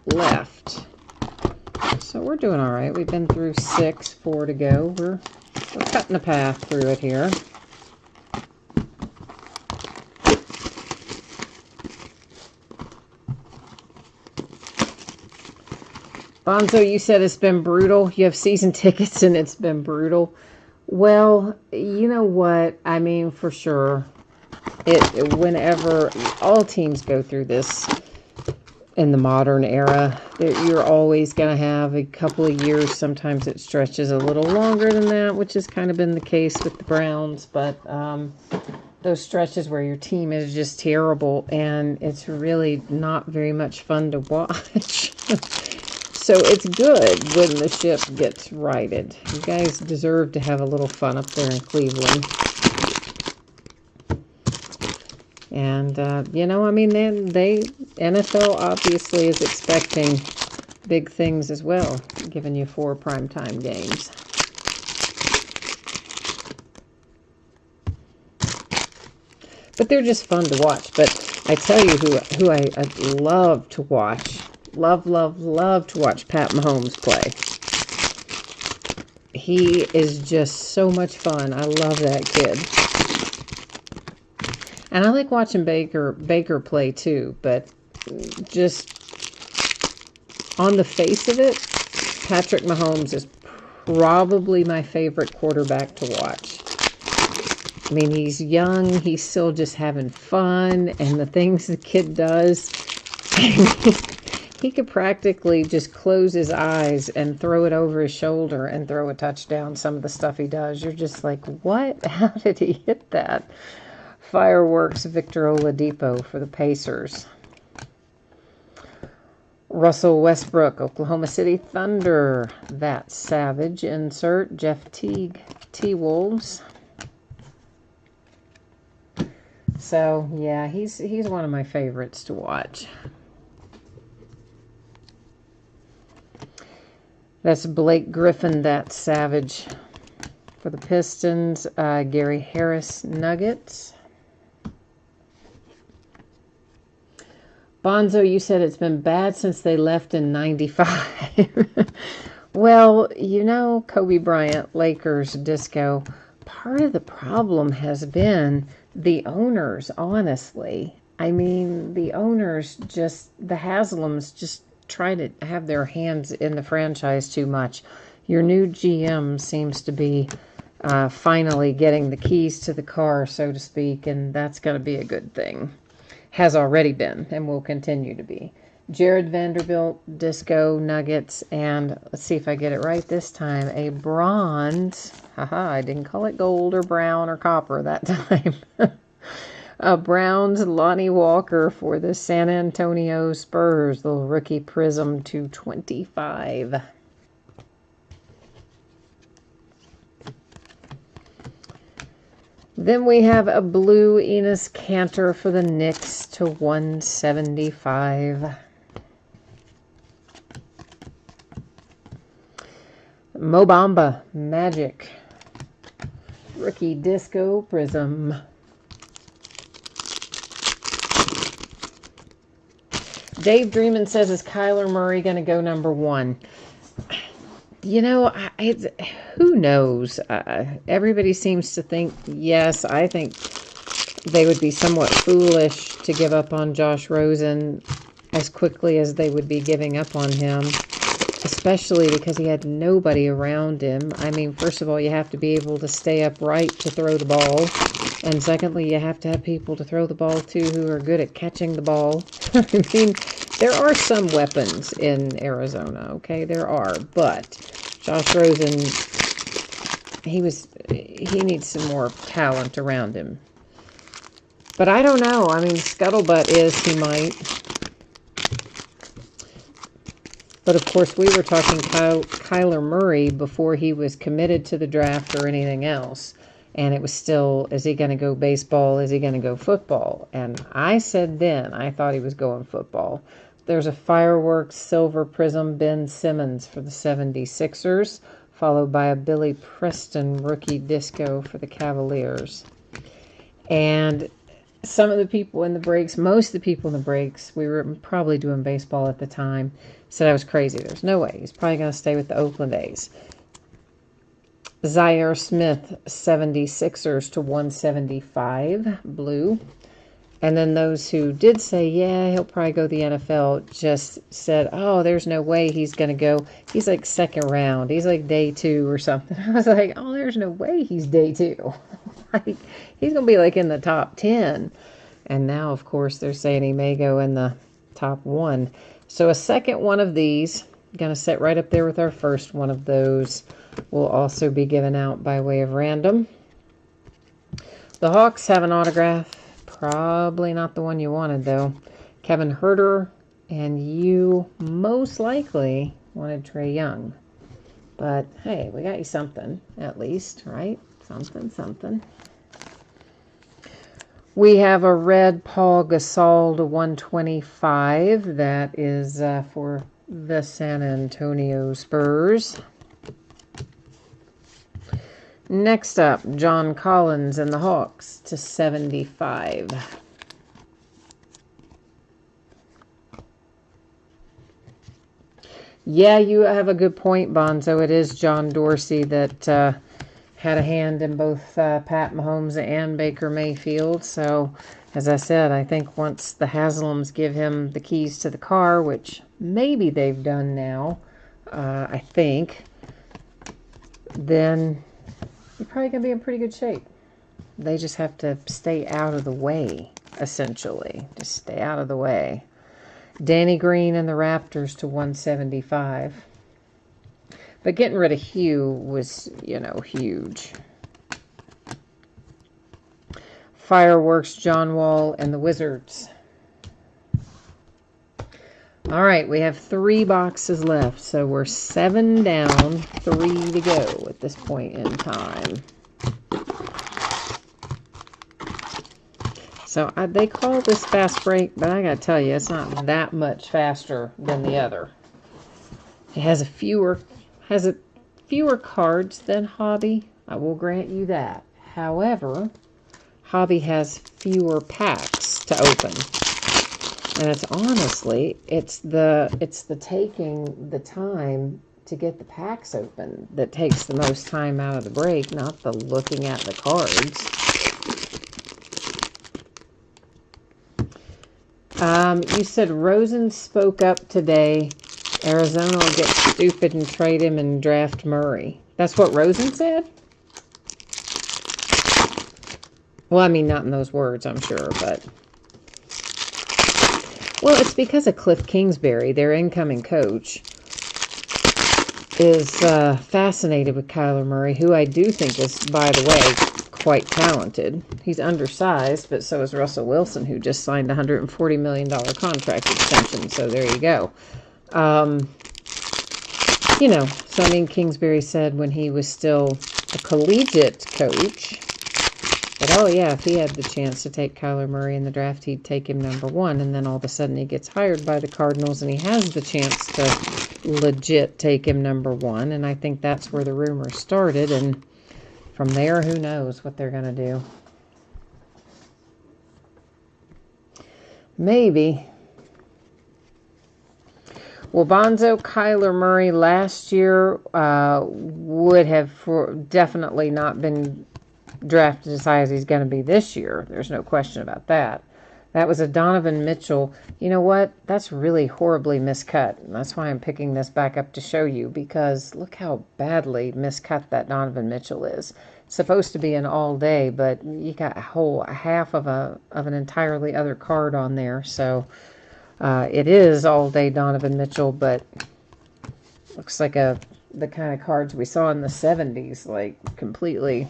left. So we're doing all right. We've been through 6, 4 to go. We're cutting a path through it here. Bonzo, you said it's been brutal. You have season tickets and it's been brutal. Well, you know what? I mean, for sure. Whenever all teams go through this in the modern era, you're always going to have a couple of years. Sometimes it stretches a little longer than that, which has kind of been the case with the Browns. But those stretches where your team is just terrible and it's really not very much fun to watch. So it's good when the ship gets righted. You guys deserve to have a little fun up there in Cleveland. And, you know, I mean, NFL obviously is expecting big things as well, giving you 4 primetime games. But they're just fun to watch. But I tell you who I love to watch. Love to watch Pat Mahomes play. He is just so much fun. I love that kid. And I like watching Baker play too, but just on the face of it, Patrick Mahomes is probably my favorite quarterback to watch. I mean, he's young, he's still just having fun, and the things the kid does, he could practically just close his eyes and throw it over his shoulder and throw a touchdown. Some of the stuff he does, you're just like, what? How did he hit that? Fireworks, Victor Oladipo for the Pacers. Russell Westbrook, Oklahoma City Thunder. That Savage insert. Jeff Teague, T-Wolves. So, yeah, he's one of my favorites to watch. That's Blake Griffin, that Savage. For the Pistons, Gary Harris, Nuggets. Bonzo, you said it's been bad since they left in 95. Well, you know, Kobe Bryant, Lakers, disco. Part of the problem has been the owners, honestly. I mean, the owners the Haslams just try to have their hands in the franchise too much. Your new GM seems to be finally getting the keys to the car, so to speak, and that's going to be a good thing. Has already been and will continue to be. Jared Vanderbilt, disco, Nuggets, and let's see if I get it right this time, a bronze. Haha, I didn't call it gold or brown or copper that time. A bronze Lonnie Walker for the San Antonio Spurs, little rookie Prizm 225. Then we have a blue Enes Kanter for the Knicks to 175. Mo Bamba, Magic. Rookie Disco Prizm. Dave Dreamin says, is Kyler Murray going to go number 1? You know, who knows? Everybody seems to think, yes, I think they would be somewhat foolish to give up on Josh Rosen as quickly as they would be giving up on him, especially because he had nobody around him. I mean, first of all, you have to be able to stay upright to throw the ball. And secondly, you have to have people to throw the ball to who are good at catching the ball. I mean, there are some weapons in Arizona, okay? There are. But Josh Rosen, he needs some more talent around him. But I don't know. I mean, scuttlebutt is he might. But, of course, we were talking Kyler Murray before he was committed to the draft or anything else. And it was still, is he going to go baseball? Is he going to go football? And I said then, I thought he was going football. There's a fireworks silver prism Ben Simmons for the 76ers, followed by a Billy Preston rookie disco for the Cavaliers. And some of the people in the breaks, most of the people in the breaks, we were probably doing baseball at the time, said I was crazy. There's no way. He's probably going to stay with the Oakland A's. Zaire Smith, 76ers to 175, blue. And then those who did say, yeah, he'll probably go to the NFL, just said, oh, there's no way he's going to go. He's like second round. He's like day 2 or something. I was like, oh, there's no way he's day 2. Like, he's going to be like in the top 10. And now, of course, they're saying he may go in the top 1. So a second one of these, going to sit right up there with our first one of those, will also be given out by way of random. The Hawks have an autograph. Probably not the one you wanted, though. Kevin Herter, and you most likely wanted Trae Young. But, hey, we got you something, at least, right? Something. We have a red Paul Gasol to 125. That is for the San Antonio Spurs. Next up, John Collins and the Hawks to 75. Yeah, you have a good point, Bonzo. It is John Dorsey that had a hand in both Pat Mahomes and Baker Mayfield. So, as I said, I think once the Haslams give him the keys to the car, which maybe they've done now, I think, then you're probably going to be in pretty good shape. They just have to stay out of the way, essentially. Just stay out of the way. Danny Green and the Raptors to 175. But getting rid of Hugh was, huge. Fireworks, John Wall and the Wizards. All right, we have 3 boxes left, so we're 7 down, 3 to go at this point in time. So they call this fast break, but I gotta tell you, it's not that much faster than the other. It has fewer cards than Hobby. I will grant you that. However, Hobby has fewer packs to open. And it's honestly, it's the taking the time to get the packs open that takes the most time out of the break, not the looking at the cards. You said Rosen spoke up today. Arizona will get stupid and trade him and draft Murray. That's what Rosen said? Well, I mean, not in those words, I'm sure, but... Well, it's because of Cliff Kingsbury, their incoming coach, is fascinated with Kyler Murray, who I do think is, by the way, quite talented. He's undersized, but so is Russell Wilson, who just signed a $140 million contract extension, so there you go. So I mean, Kingsbury said when he was still a collegiate coach, that, oh yeah, if he had the chance to take Kyler Murray in the draft, he'd take him number 1. And then all of a sudden he gets hired by the Cardinals and he has the chance to legit take him number 1. And I think that's where the rumor started. And from there, who knows what they're going to do. Maybe. Well, Bonzo, Kyler Murray last year would have definitely not been drafted as high as he's going to be this year. There's no question about that. That was a Donovan Mitchell. You know what? That's really horribly miscut. And that's why I'm picking this back up to show you, because look how badly miscut that Donovan Mitchell is. It's supposed to be an all day, but you got a half of an entirely other card on there. So it is all day Donovan Mitchell, but looks like the kind of cards we saw in the 70s, like completely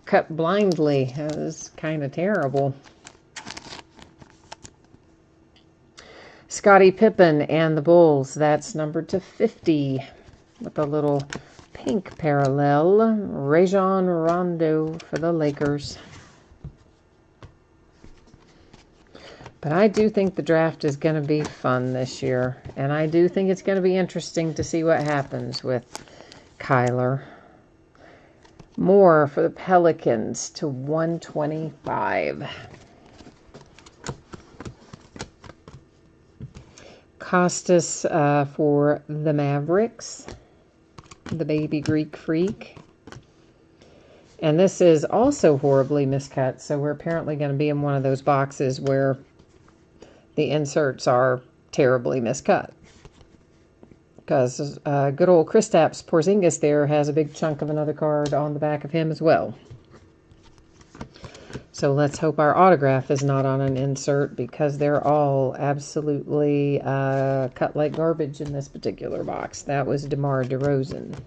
cut blindly. That was kind of terrible. Scottie Pippen and the Bulls. That's numbered to 50 with a little pink parallel. Rajon Rondo for the Lakers. But I do think the draft is going to be fun this year. And I do think it's going to be interesting to see what happens with Kyler. More for the Pelicans to 125. Costas for the Mavericks. The baby Greek freak. And this is also horribly miscut. So we're apparently going to be in one of those boxes where the inserts are terribly miscut. Because good old Kristaps Porzingis there has a big chunk of another card on the back of him as well. So let's hope our autograph is not on an insert, because they're all absolutely cut like garbage in this particular box. That was DeMar DeRozan.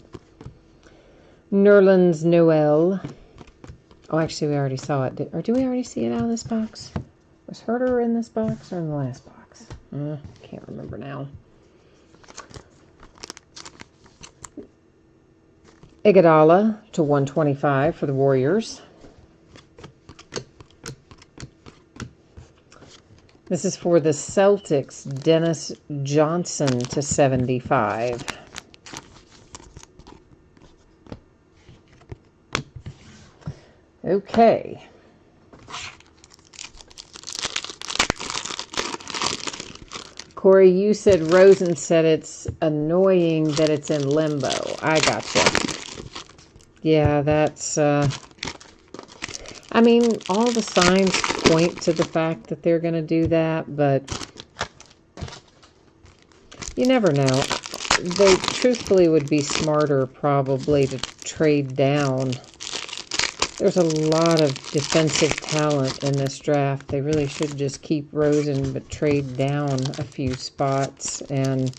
Nerlens Noel. Oh, actually, we already saw it. Or do we already see it out of this box? Was Herter in this box or in the last box? Can't remember now. Iguodala to 125 for the Warriors. This is for the Celtics. Dennis Johnson to 75. Okay. Corey, you said Rosen said it's annoying that it's in limbo. I gotcha. Yeah, that's, I mean, all the signs point to the fact that they're going to do that, but you never know. They truthfully would be smarter probably to trade down. There's a lot of defensive talent in this draft. They really should just keep Rosen, but trade down a few spots and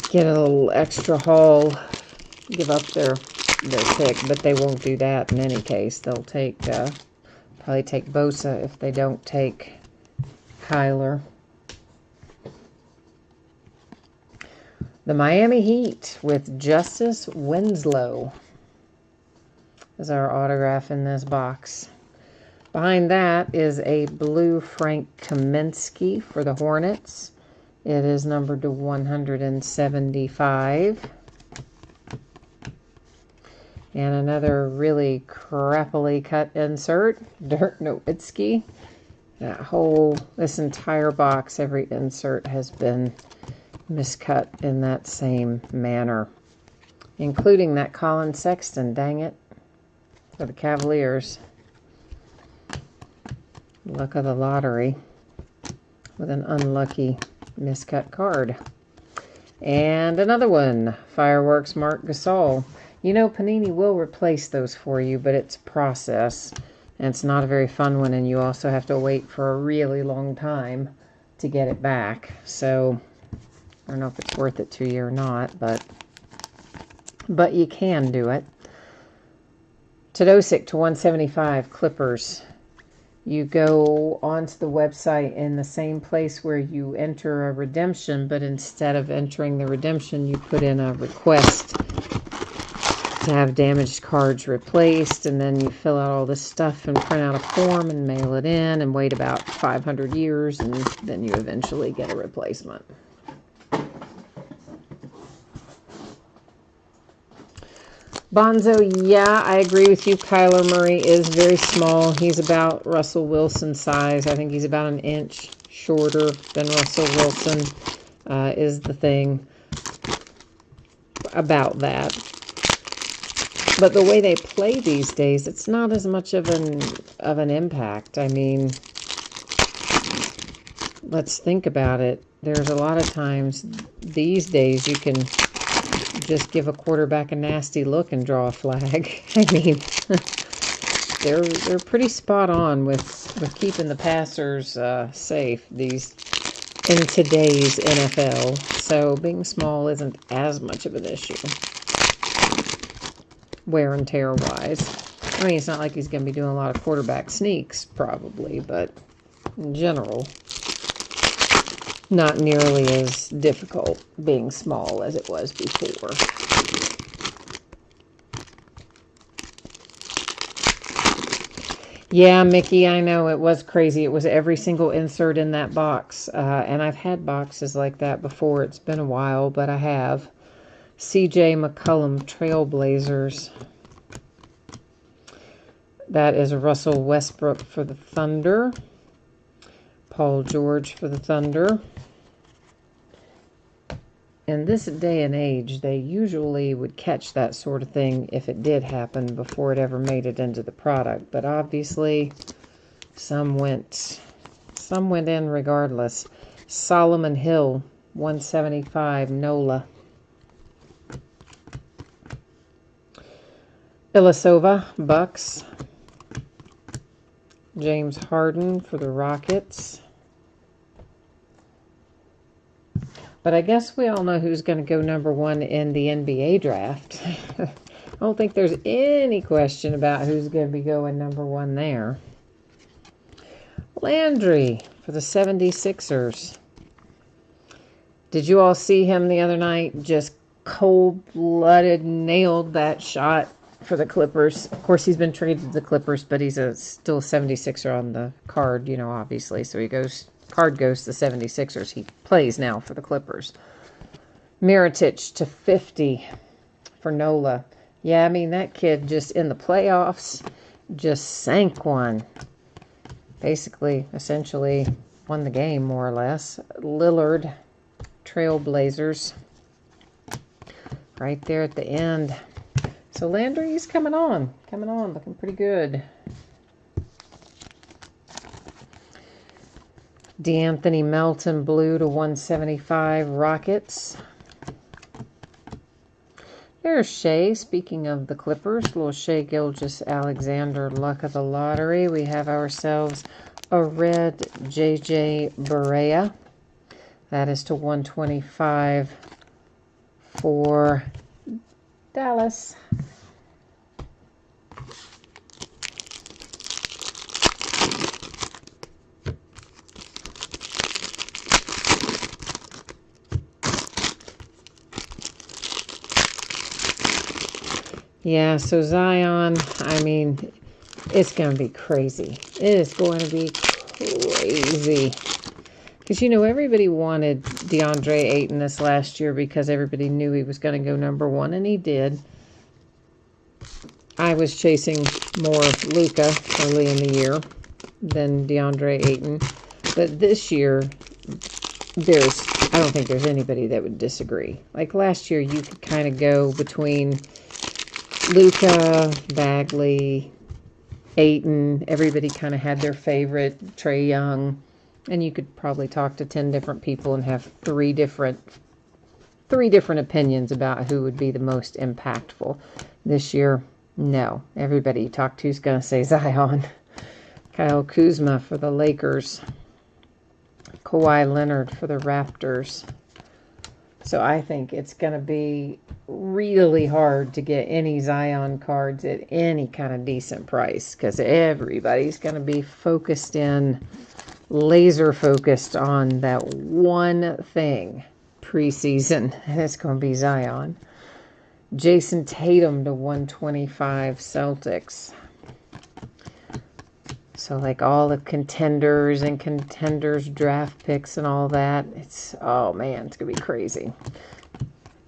get a little extra haul. Give up their pick, but they won't do that in any case. They'll take probably take Bosa if they don't take Kyler. The Miami Heat with Justice Winslow is our autograph in this box. Behind that is a blue Frank Kaminsky for the Hornets. It is numbered to 175. And another really crappily cut insert, Dirk Nowitzki. This entire box, every insert has been miscut in that same manner. Including that Colin Sexton, dang it, for the Cavaliers. Luck of the lottery with an unlucky miscut card. And another one, Fireworks Marc Gasol. You know, Panini will replace those for you, but it's a process, and it's not a very fun one, and you also have to wait for a really long time to get it back. So, I don't know if it's worth it to you or not, but you can do it. Tadosic to 175, Clippers. You go onto the website in the same place where you enter a redemption, but instead of entering the redemption, you put in a request to have damaged cards replaced, and then you fill out all this stuff and print out a form and mail it in and wait about 500 years, and then you eventually get a replacement. Bonzo, yeah, I agree with you. Kyler Murray is very small. He's about Russell Wilson's size. I think he's about an inch shorter than Russell Wilson is the thing about that. But the way they play these days, it's not as much of an impact. I mean, let's think about it. There's a lot of times these days you can just give a quarterback a nasty look and draw a flag. I mean, they're pretty spot on with keeping the passers safe in today's NFL. So being small isn't as much of an issue, wear and tear wise. I mean, it's not like he's going to be doing a lot of quarterback sneaks probably, but in general, not nearly as difficult being small as it was before. Yeah, Mickey, I know it was crazy. It was every single insert in that box. And I've had boxes like that before. It's been a while, but I have. CJ McCollum Trailblazers. That is Russell Westbrook for the Thunder. Paul George for the Thunder. In this day and age, they usually would catch that sort of thing if it did happen before it ever made it into the product. But obviously, some went in regardless. Solomon Hill, 175, NOLA. Ilyasova, Bucks. James Harden for the Rockets. But I guess we all know who's going to go #1 in the NBA draft. I don't think there's any question about who's going to be going #1 there. Landry for the 76ers. Did you all see him the other night? Just cold-blooded, nailed that shot for the Clippers. Of course, he's been traded to the Clippers, but he's still a 76er on the card, you know, obviously. So card goes to the 76ers. He plays now for the Clippers. Mirotic to 50 for NOLA. Yeah, I mean, that kid just in the playoffs just sank one. Basically, essentially won the game, more or less. Lillard, Trailblazers. Right there at the end. So Landry's coming on, looking pretty good. D'Anthony Melton, blue to 175, Rockets. There's Shea. Speaking of the Clippers, little Shea Gilgeous-Alexander, luck of the lottery. We have ourselves a red JJ Barea. That is to 125 for Dallas. Yeah, so Zion, I mean, it's going to be crazy. It is going to be crazy. Because, you know, everybody wanted DeAndre Ayton this last year because everybody knew he was going to go #1, and he did. I was chasing more Luka early in the year than DeAndre Ayton. But this year, I don't think there's anybody that would disagree. Like last year, you could kind of go between Luka, Bagley, Ayton. Everybody kind of had their favorite, Trae Young. And you could probably talk to 10 different people and have three different opinions about who would be the most impactful. This year, no. Everybody you talk to is going to say Zion. Kyle Kuzma for the Lakers. Kawhi Leonard for the Raptors. So I think it's going to be really hard to get any Zion cards at any kind of decent price because everybody's going to be laser focused on that one thing preseason, and it's going to be Zion. Jason Tatum to 125 Celtics. So like all the contenders and contenders draft picks and all that, oh man, it's going to be crazy.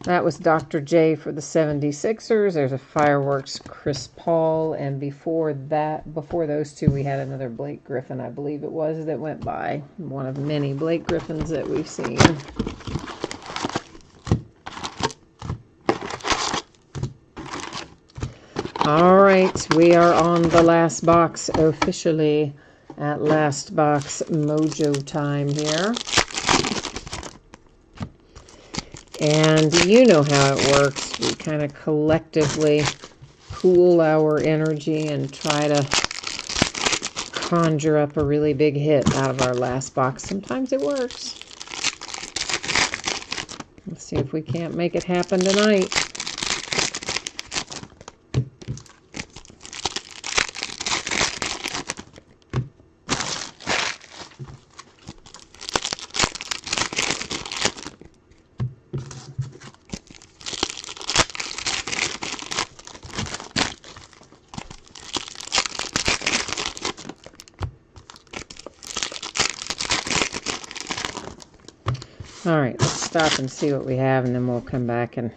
That was Dr. J for the 76ers. There's a Fireworks Chris Paul. And before those two, we had another Blake Griffin, I believe it was, that went by. One of many Blake Griffins that we've seen. All right, we are on the last box officially at Last Box Mojo time here. And you know how it works. We kind of collectively pool our energy and try to conjure up a really big hit out of our last box. Sometimes it works. Let's see if we can't make it happen tonight. All right, let's stop and see what we have, and then we'll come back and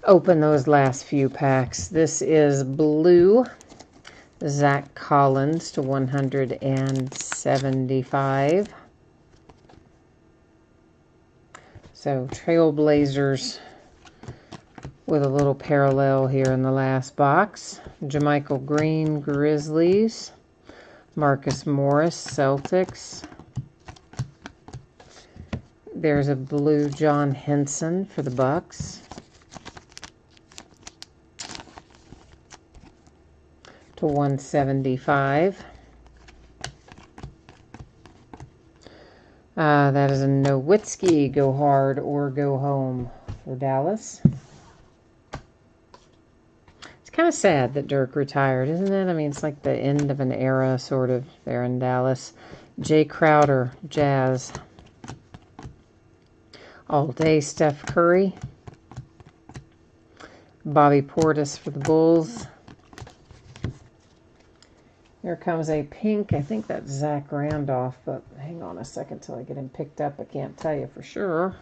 open those last few packs. This is blue, Zach Collins to 175. So Trailblazers with a little parallel here in the last box. Jermichael Green, Grizzlies. Marcus Morris, Celtics. There's a blue John Henson for the Bucks. To 175. That is a Nowitzki, go hard or go home for Dallas. It's kind of sad that Dirk retired, isn't it? I mean, it's like the end of an era, sort of, there in Dallas. Jay Crowder, Jazz. All day, Steph Curry. Bobby Portis for the Bulls. Here comes a pink. I think that's Zach Randolph, but hang on a second till I get him picked up. I can't tell you for sure.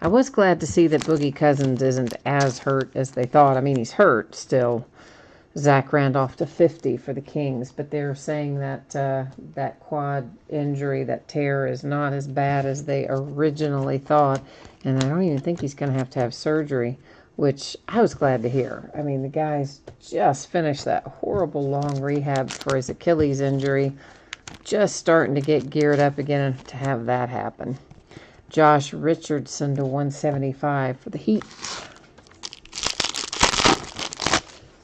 I was glad to see that Boogie Cousins isn't as hurt as they thought. I mean, he's hurt still. Zach Randolph to 50 for the Kings, but they're saying that that quad injury, that tear, is not as bad as they originally thought, and I don't even think he's going to have surgery, which I was glad to hear. I mean, the guy's just finished that horrible long rehab for his Achilles injury, just starting to get geared up again to have that happen. Josh Richardson to 175 for the Heat.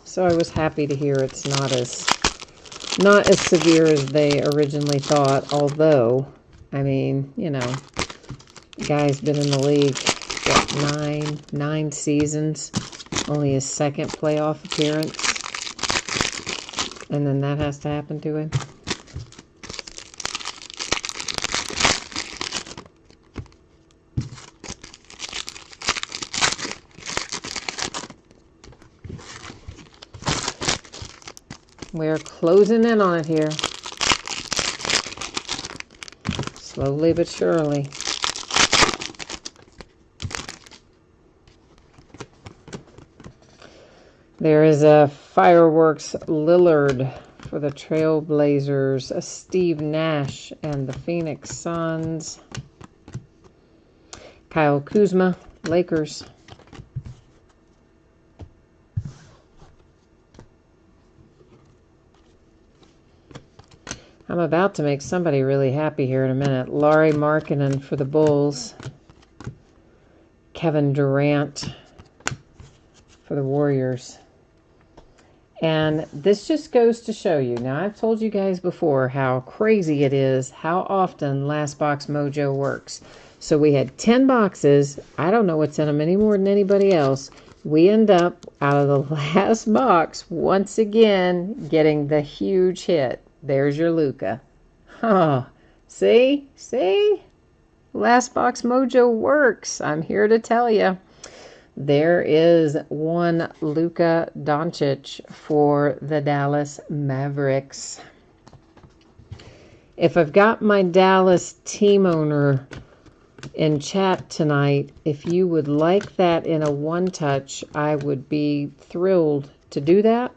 So I was happy to hear it's not as severe as they originally thought, although, I mean, you know, the guy's been in the league, what, nine seasons, only his second playoff appearance, and then that has to happen to him. We're closing in on it here. Slowly but surely. There is a Fireworks Lillard for the Trailblazers, a Steve Nash and the Phoenix Suns, Kyle Kuzma, Lakers. I'm about to make somebody really happy here in a minute. Lauri Markkanen for the Bulls. Kevin Durant for the Warriors. And this just goes to show you. Now, I've told you guys before how crazy it is, how often Last Box Mojo works. So we had 10 boxes. I don't know what's in them any more than anybody else. We end up, out of the last box, once again, getting the huge hit. There's your Luka. Oh, see? Last Box Mojo works. I'm here to tell you. There is one Luka Doncic for the Dallas Mavericks. If I've got my Dallas team owner in chat tonight, if you would like that in a one-touch, I would be thrilled to do that.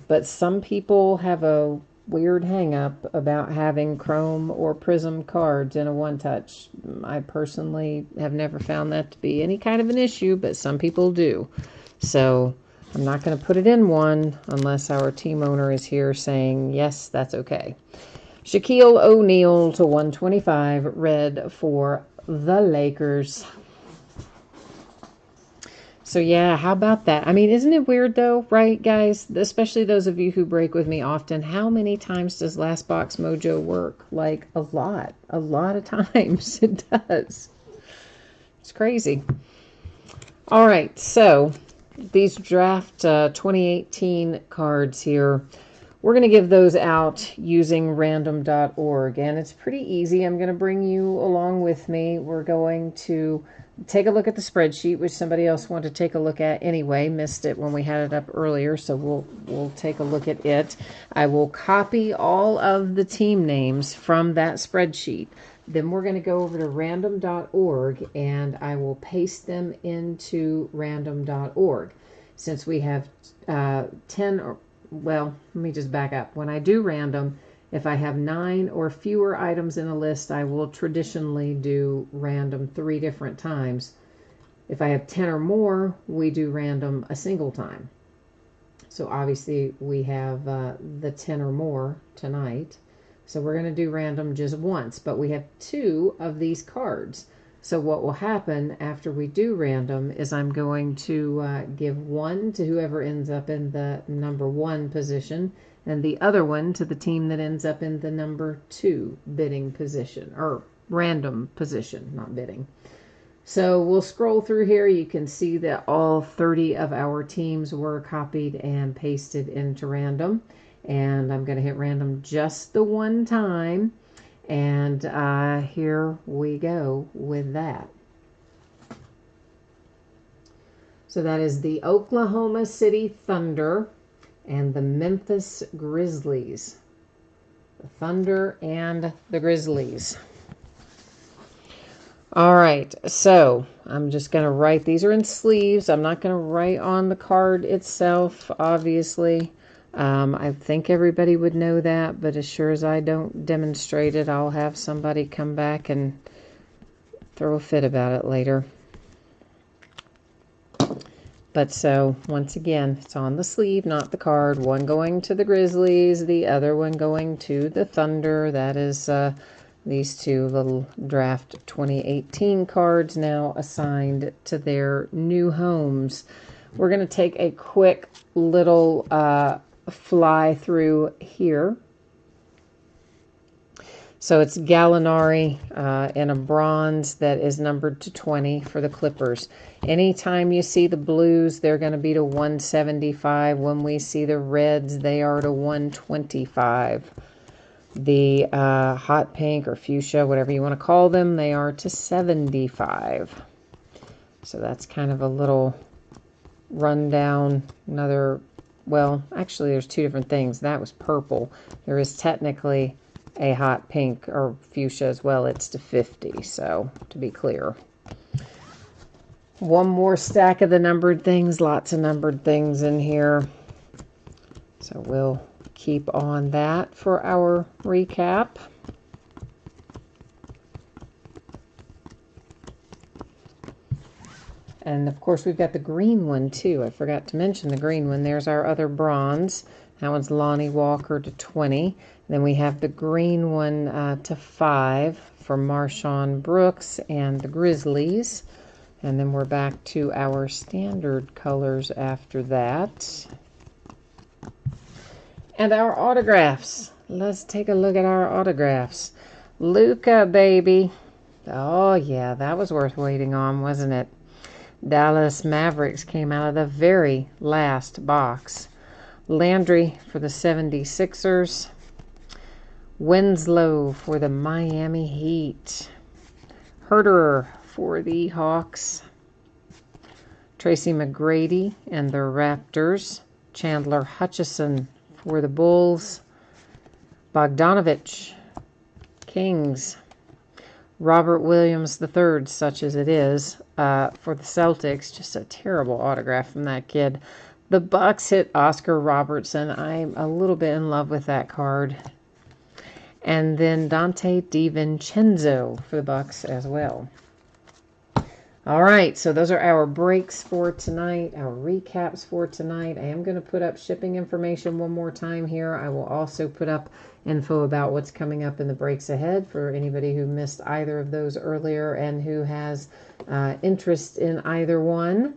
But some people have a weird hang-up about having chrome or prism cards in a one-touch. I personally have never found that to be any kind of an issue, but some people do. So I'm not going to put it in one unless our team owner is here saying, yes, that's okay. Shaquille O'Neal to 125, red for the Lakers. So yeah, how about that? I mean, isn't it weird though, right, guys? Especially those of you who break with me often. How many times does Last Box Mojo work? Like a lot of times it does. It's crazy. All right, so these draft 2018 cards here, we're going to give those out using random.org, and it's pretty easy. I'm going to bring you along with me. We're going to take a look at the spreadsheet, which somebody else wanted to take a look at anyway. Missed it when we had it up earlier, so we'll take a look at it. I will copy all of the team names from that spreadsheet. Then we're going to go over to random.org and I will paste them into random.org. Since we have 10 or, well, let me just back up. When I do random, if I have 9 or fewer items in a list, I will traditionally do random 3 different times. If I have 10 or more, we do random a single time. So obviously we have the 10 or more tonight. So we're going to do random just once, but we have 2 of these cards. So what will happen after we do random is I'm going to give 1 to whoever ends up in the number 1 position, and the other one to the team that ends up in the number 2 bidding position, or random position, not bidding. So we'll scroll through here. You can see that all 30 of our teams were copied and pasted into random. And I'm going to hit random just the one time. And here we go with that. So that is the Oklahoma City Thunder and the Memphis Grizzlies. The Thunder and the Grizzlies. All right, so I'm just going to write. These are in sleeves. I'm not going to write on the card itself, obviously. I think everybody would know that, but as sure as I don't demonstrate it, I'll have somebody come back and throw a fit about it later. But so, once again, it's on the sleeve, not the card. One going to the Grizzlies, the other one going to the Thunder. That is these 2 little draft 2018 cards now assigned to their new homes. We're going to take a quick little fly through here. So it's Gallinari in a bronze that is numbered to 20 for the Clippers. Anytime you see the blues, they're going to be to 175. When we see the reds, they are to 125. The hot pink or fuchsia, whatever you want to call them, they are to 75. So that's kind of a little rundown. Another, well, actually there's 2 different things. That was purple. There is technically a hot pink or fuchsia as well. It's to 50, so to be clear. One more stack of the numbered things. Lots of numbered things in here. So we'll keep on that for our recap. And of course we've got the green one too. I forgot to mention the green one. There's our other bronze. That one's Lonnie Walker to 20. Then we have the green one to 5 for Marshawn Brooks and the Grizzlies. And then we're back to our standard colors after that. And our autographs. Let's take a look at our autographs. Luka, baby. Oh, yeah, that was worth waiting on, wasn't it? Dallas Mavericks came out of the very last box. Landry for the 76ers. Winslow for the Miami Heat. Herter for the Hawks. Tracy McGrady and the Raptors. Chandler Hutchison for the Bulls. Bogdanovich, Kings. Robert Williams III, such as it is, for the Celtics. Just a terrible autograph from that kid. The Bucks hit Oscar Robertson. I'm a little bit in love with that card. And then Dante DiVincenzo for the Bucks as well. All right, so those are our breaks for tonight, our recaps for tonight. I am going to put up shipping information one more time here. I will also put up info about what's coming up in the breaks ahead for anybody who missed either of those earlier and who has interest in either one.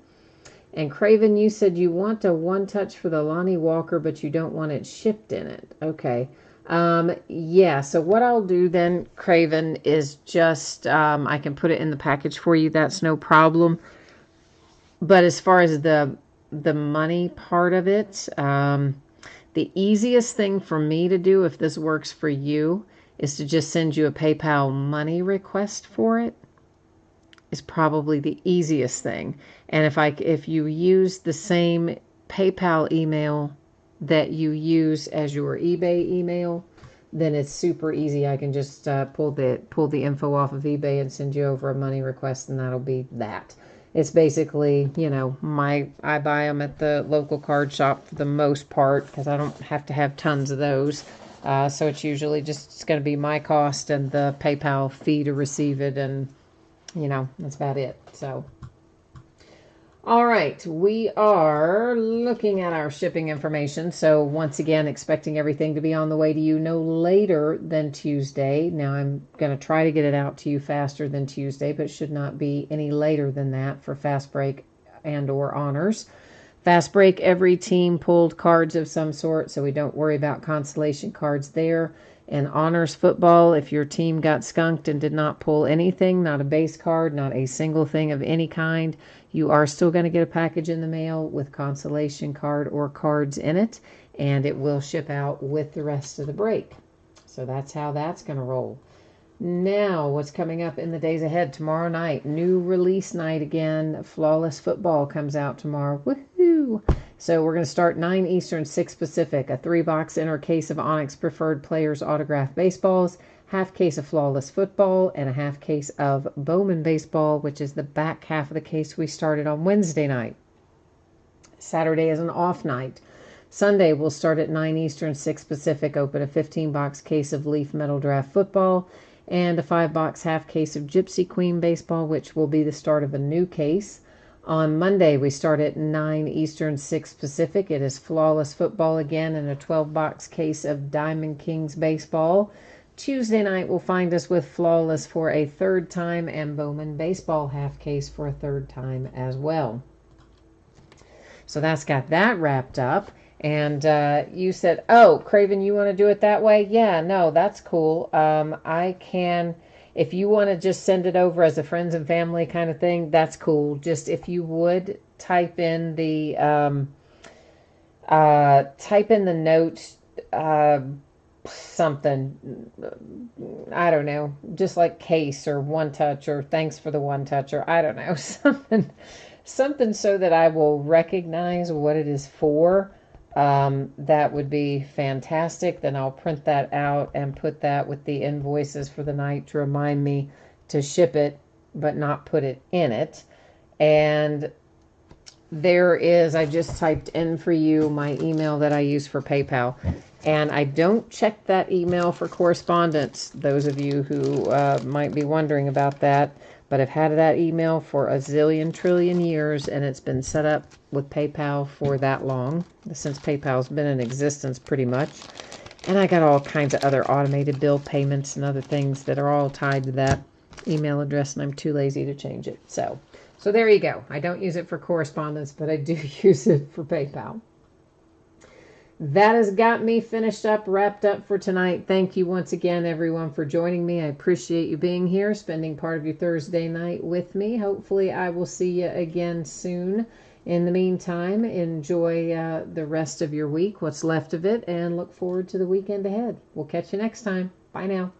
And Craven, you said you want a one-touch for the Lonnie Walker, but you don't want it shipped in it. Okay. Yeah, so what I'll do then, Craven, is just, I can put it in the package for you. That's no problem. But as far as the money part of it, the easiest thing for me to do, if this works for you, is to just send you a PayPal money request for it. Is probably the easiest thing. And if you use the same PayPal email that you use as your eBay email, then it's super easy. I can just pull the info off of eBay and send you over a money request, and that'll be that. It's basically, I buy them at the local card shop for the most part because I don't have to have tons of those. So it's usually just going to be my cost and the PayPal fee to receive it, and that's about it. So, all right, we are looking at our shipping information. So once again, expecting everything to be on the way to you no later than Tuesday. Now I'm going to try to get it out to you faster than Tuesday, but should not be any later than that for Fast Break and or Honors. Fast Break, every team pulled cards of some sort, so we don't worry about consolation cards there. And Honors Football, if your team got skunked and did not pull anything, not a base card, not a single thing of any kind, you are still going to get a package in the mail with consolation card or cards in it, and it will ship out with the rest of the break. So that's how that's going to roll. Now, what's coming up in the days ahead? Tomorrow night, new release night again. Flawless Football comes out tomorrow. Woohoo! So we're going to start 9 Eastern, 6 Pacific. A 3-box inner case of Onyx Preferred Players autographed baseballs, half case of Flawless Football, and a half case of Bowman Baseball, which is the back half of the case we started on Wednesday night. Saturday is an off night. Sunday, we'll start at 9 Eastern, 6 Pacific. Open a 15-box case of Leaf Metal Draft Football and a 5-box half case of Gypsy Queen Baseball, which will be the start of a new case. On Monday, we start at 9 Eastern, 6 Pacific. It is Flawless Football again and a 12-box case of Diamond Kings Baseball. Tuesday night will find us with Flawless for a third time and Bowman Baseball half case for a third time as well. So that's got that wrapped up. And you said, oh, Craven, you want to do it that way? Yeah, no, that's cool. I can, if you want to just send it over as a friends and family kind of thing, that's cool. Just if you would type in the note, something, I don't know, just like case or one touch or thanks for the one touch or I don't know, something so that I will recognize what it is for. That would be fantastic. Then I'll print that out and put that with the invoices for the night to remind me to ship it, but not put it in it. And there is, I just typed in for you my email that I use for PayPal. And I don't check that email for correspondence, those of you who might be wondering about that. But I've had that email for a zillion trillion years, and it's been set up with PayPal for that long, since PayPal's been in existence pretty much. And I got all kinds of other automated bill payments and other things that are all tied to that email address, and I'm too lazy to change it. So there you go. I don't use it for correspondence, but I do use it for PayPal. That has got me finished up, wrapped up for tonight. Thank you once again, everyone, for joining me. I appreciate you being here, spending part of your Thursday night with me. Hopefully, I will see you again soon. In the meantime, enjoy the rest of your week, what's left of it, and look forward to the weekend ahead. We'll catch you next time. Bye now.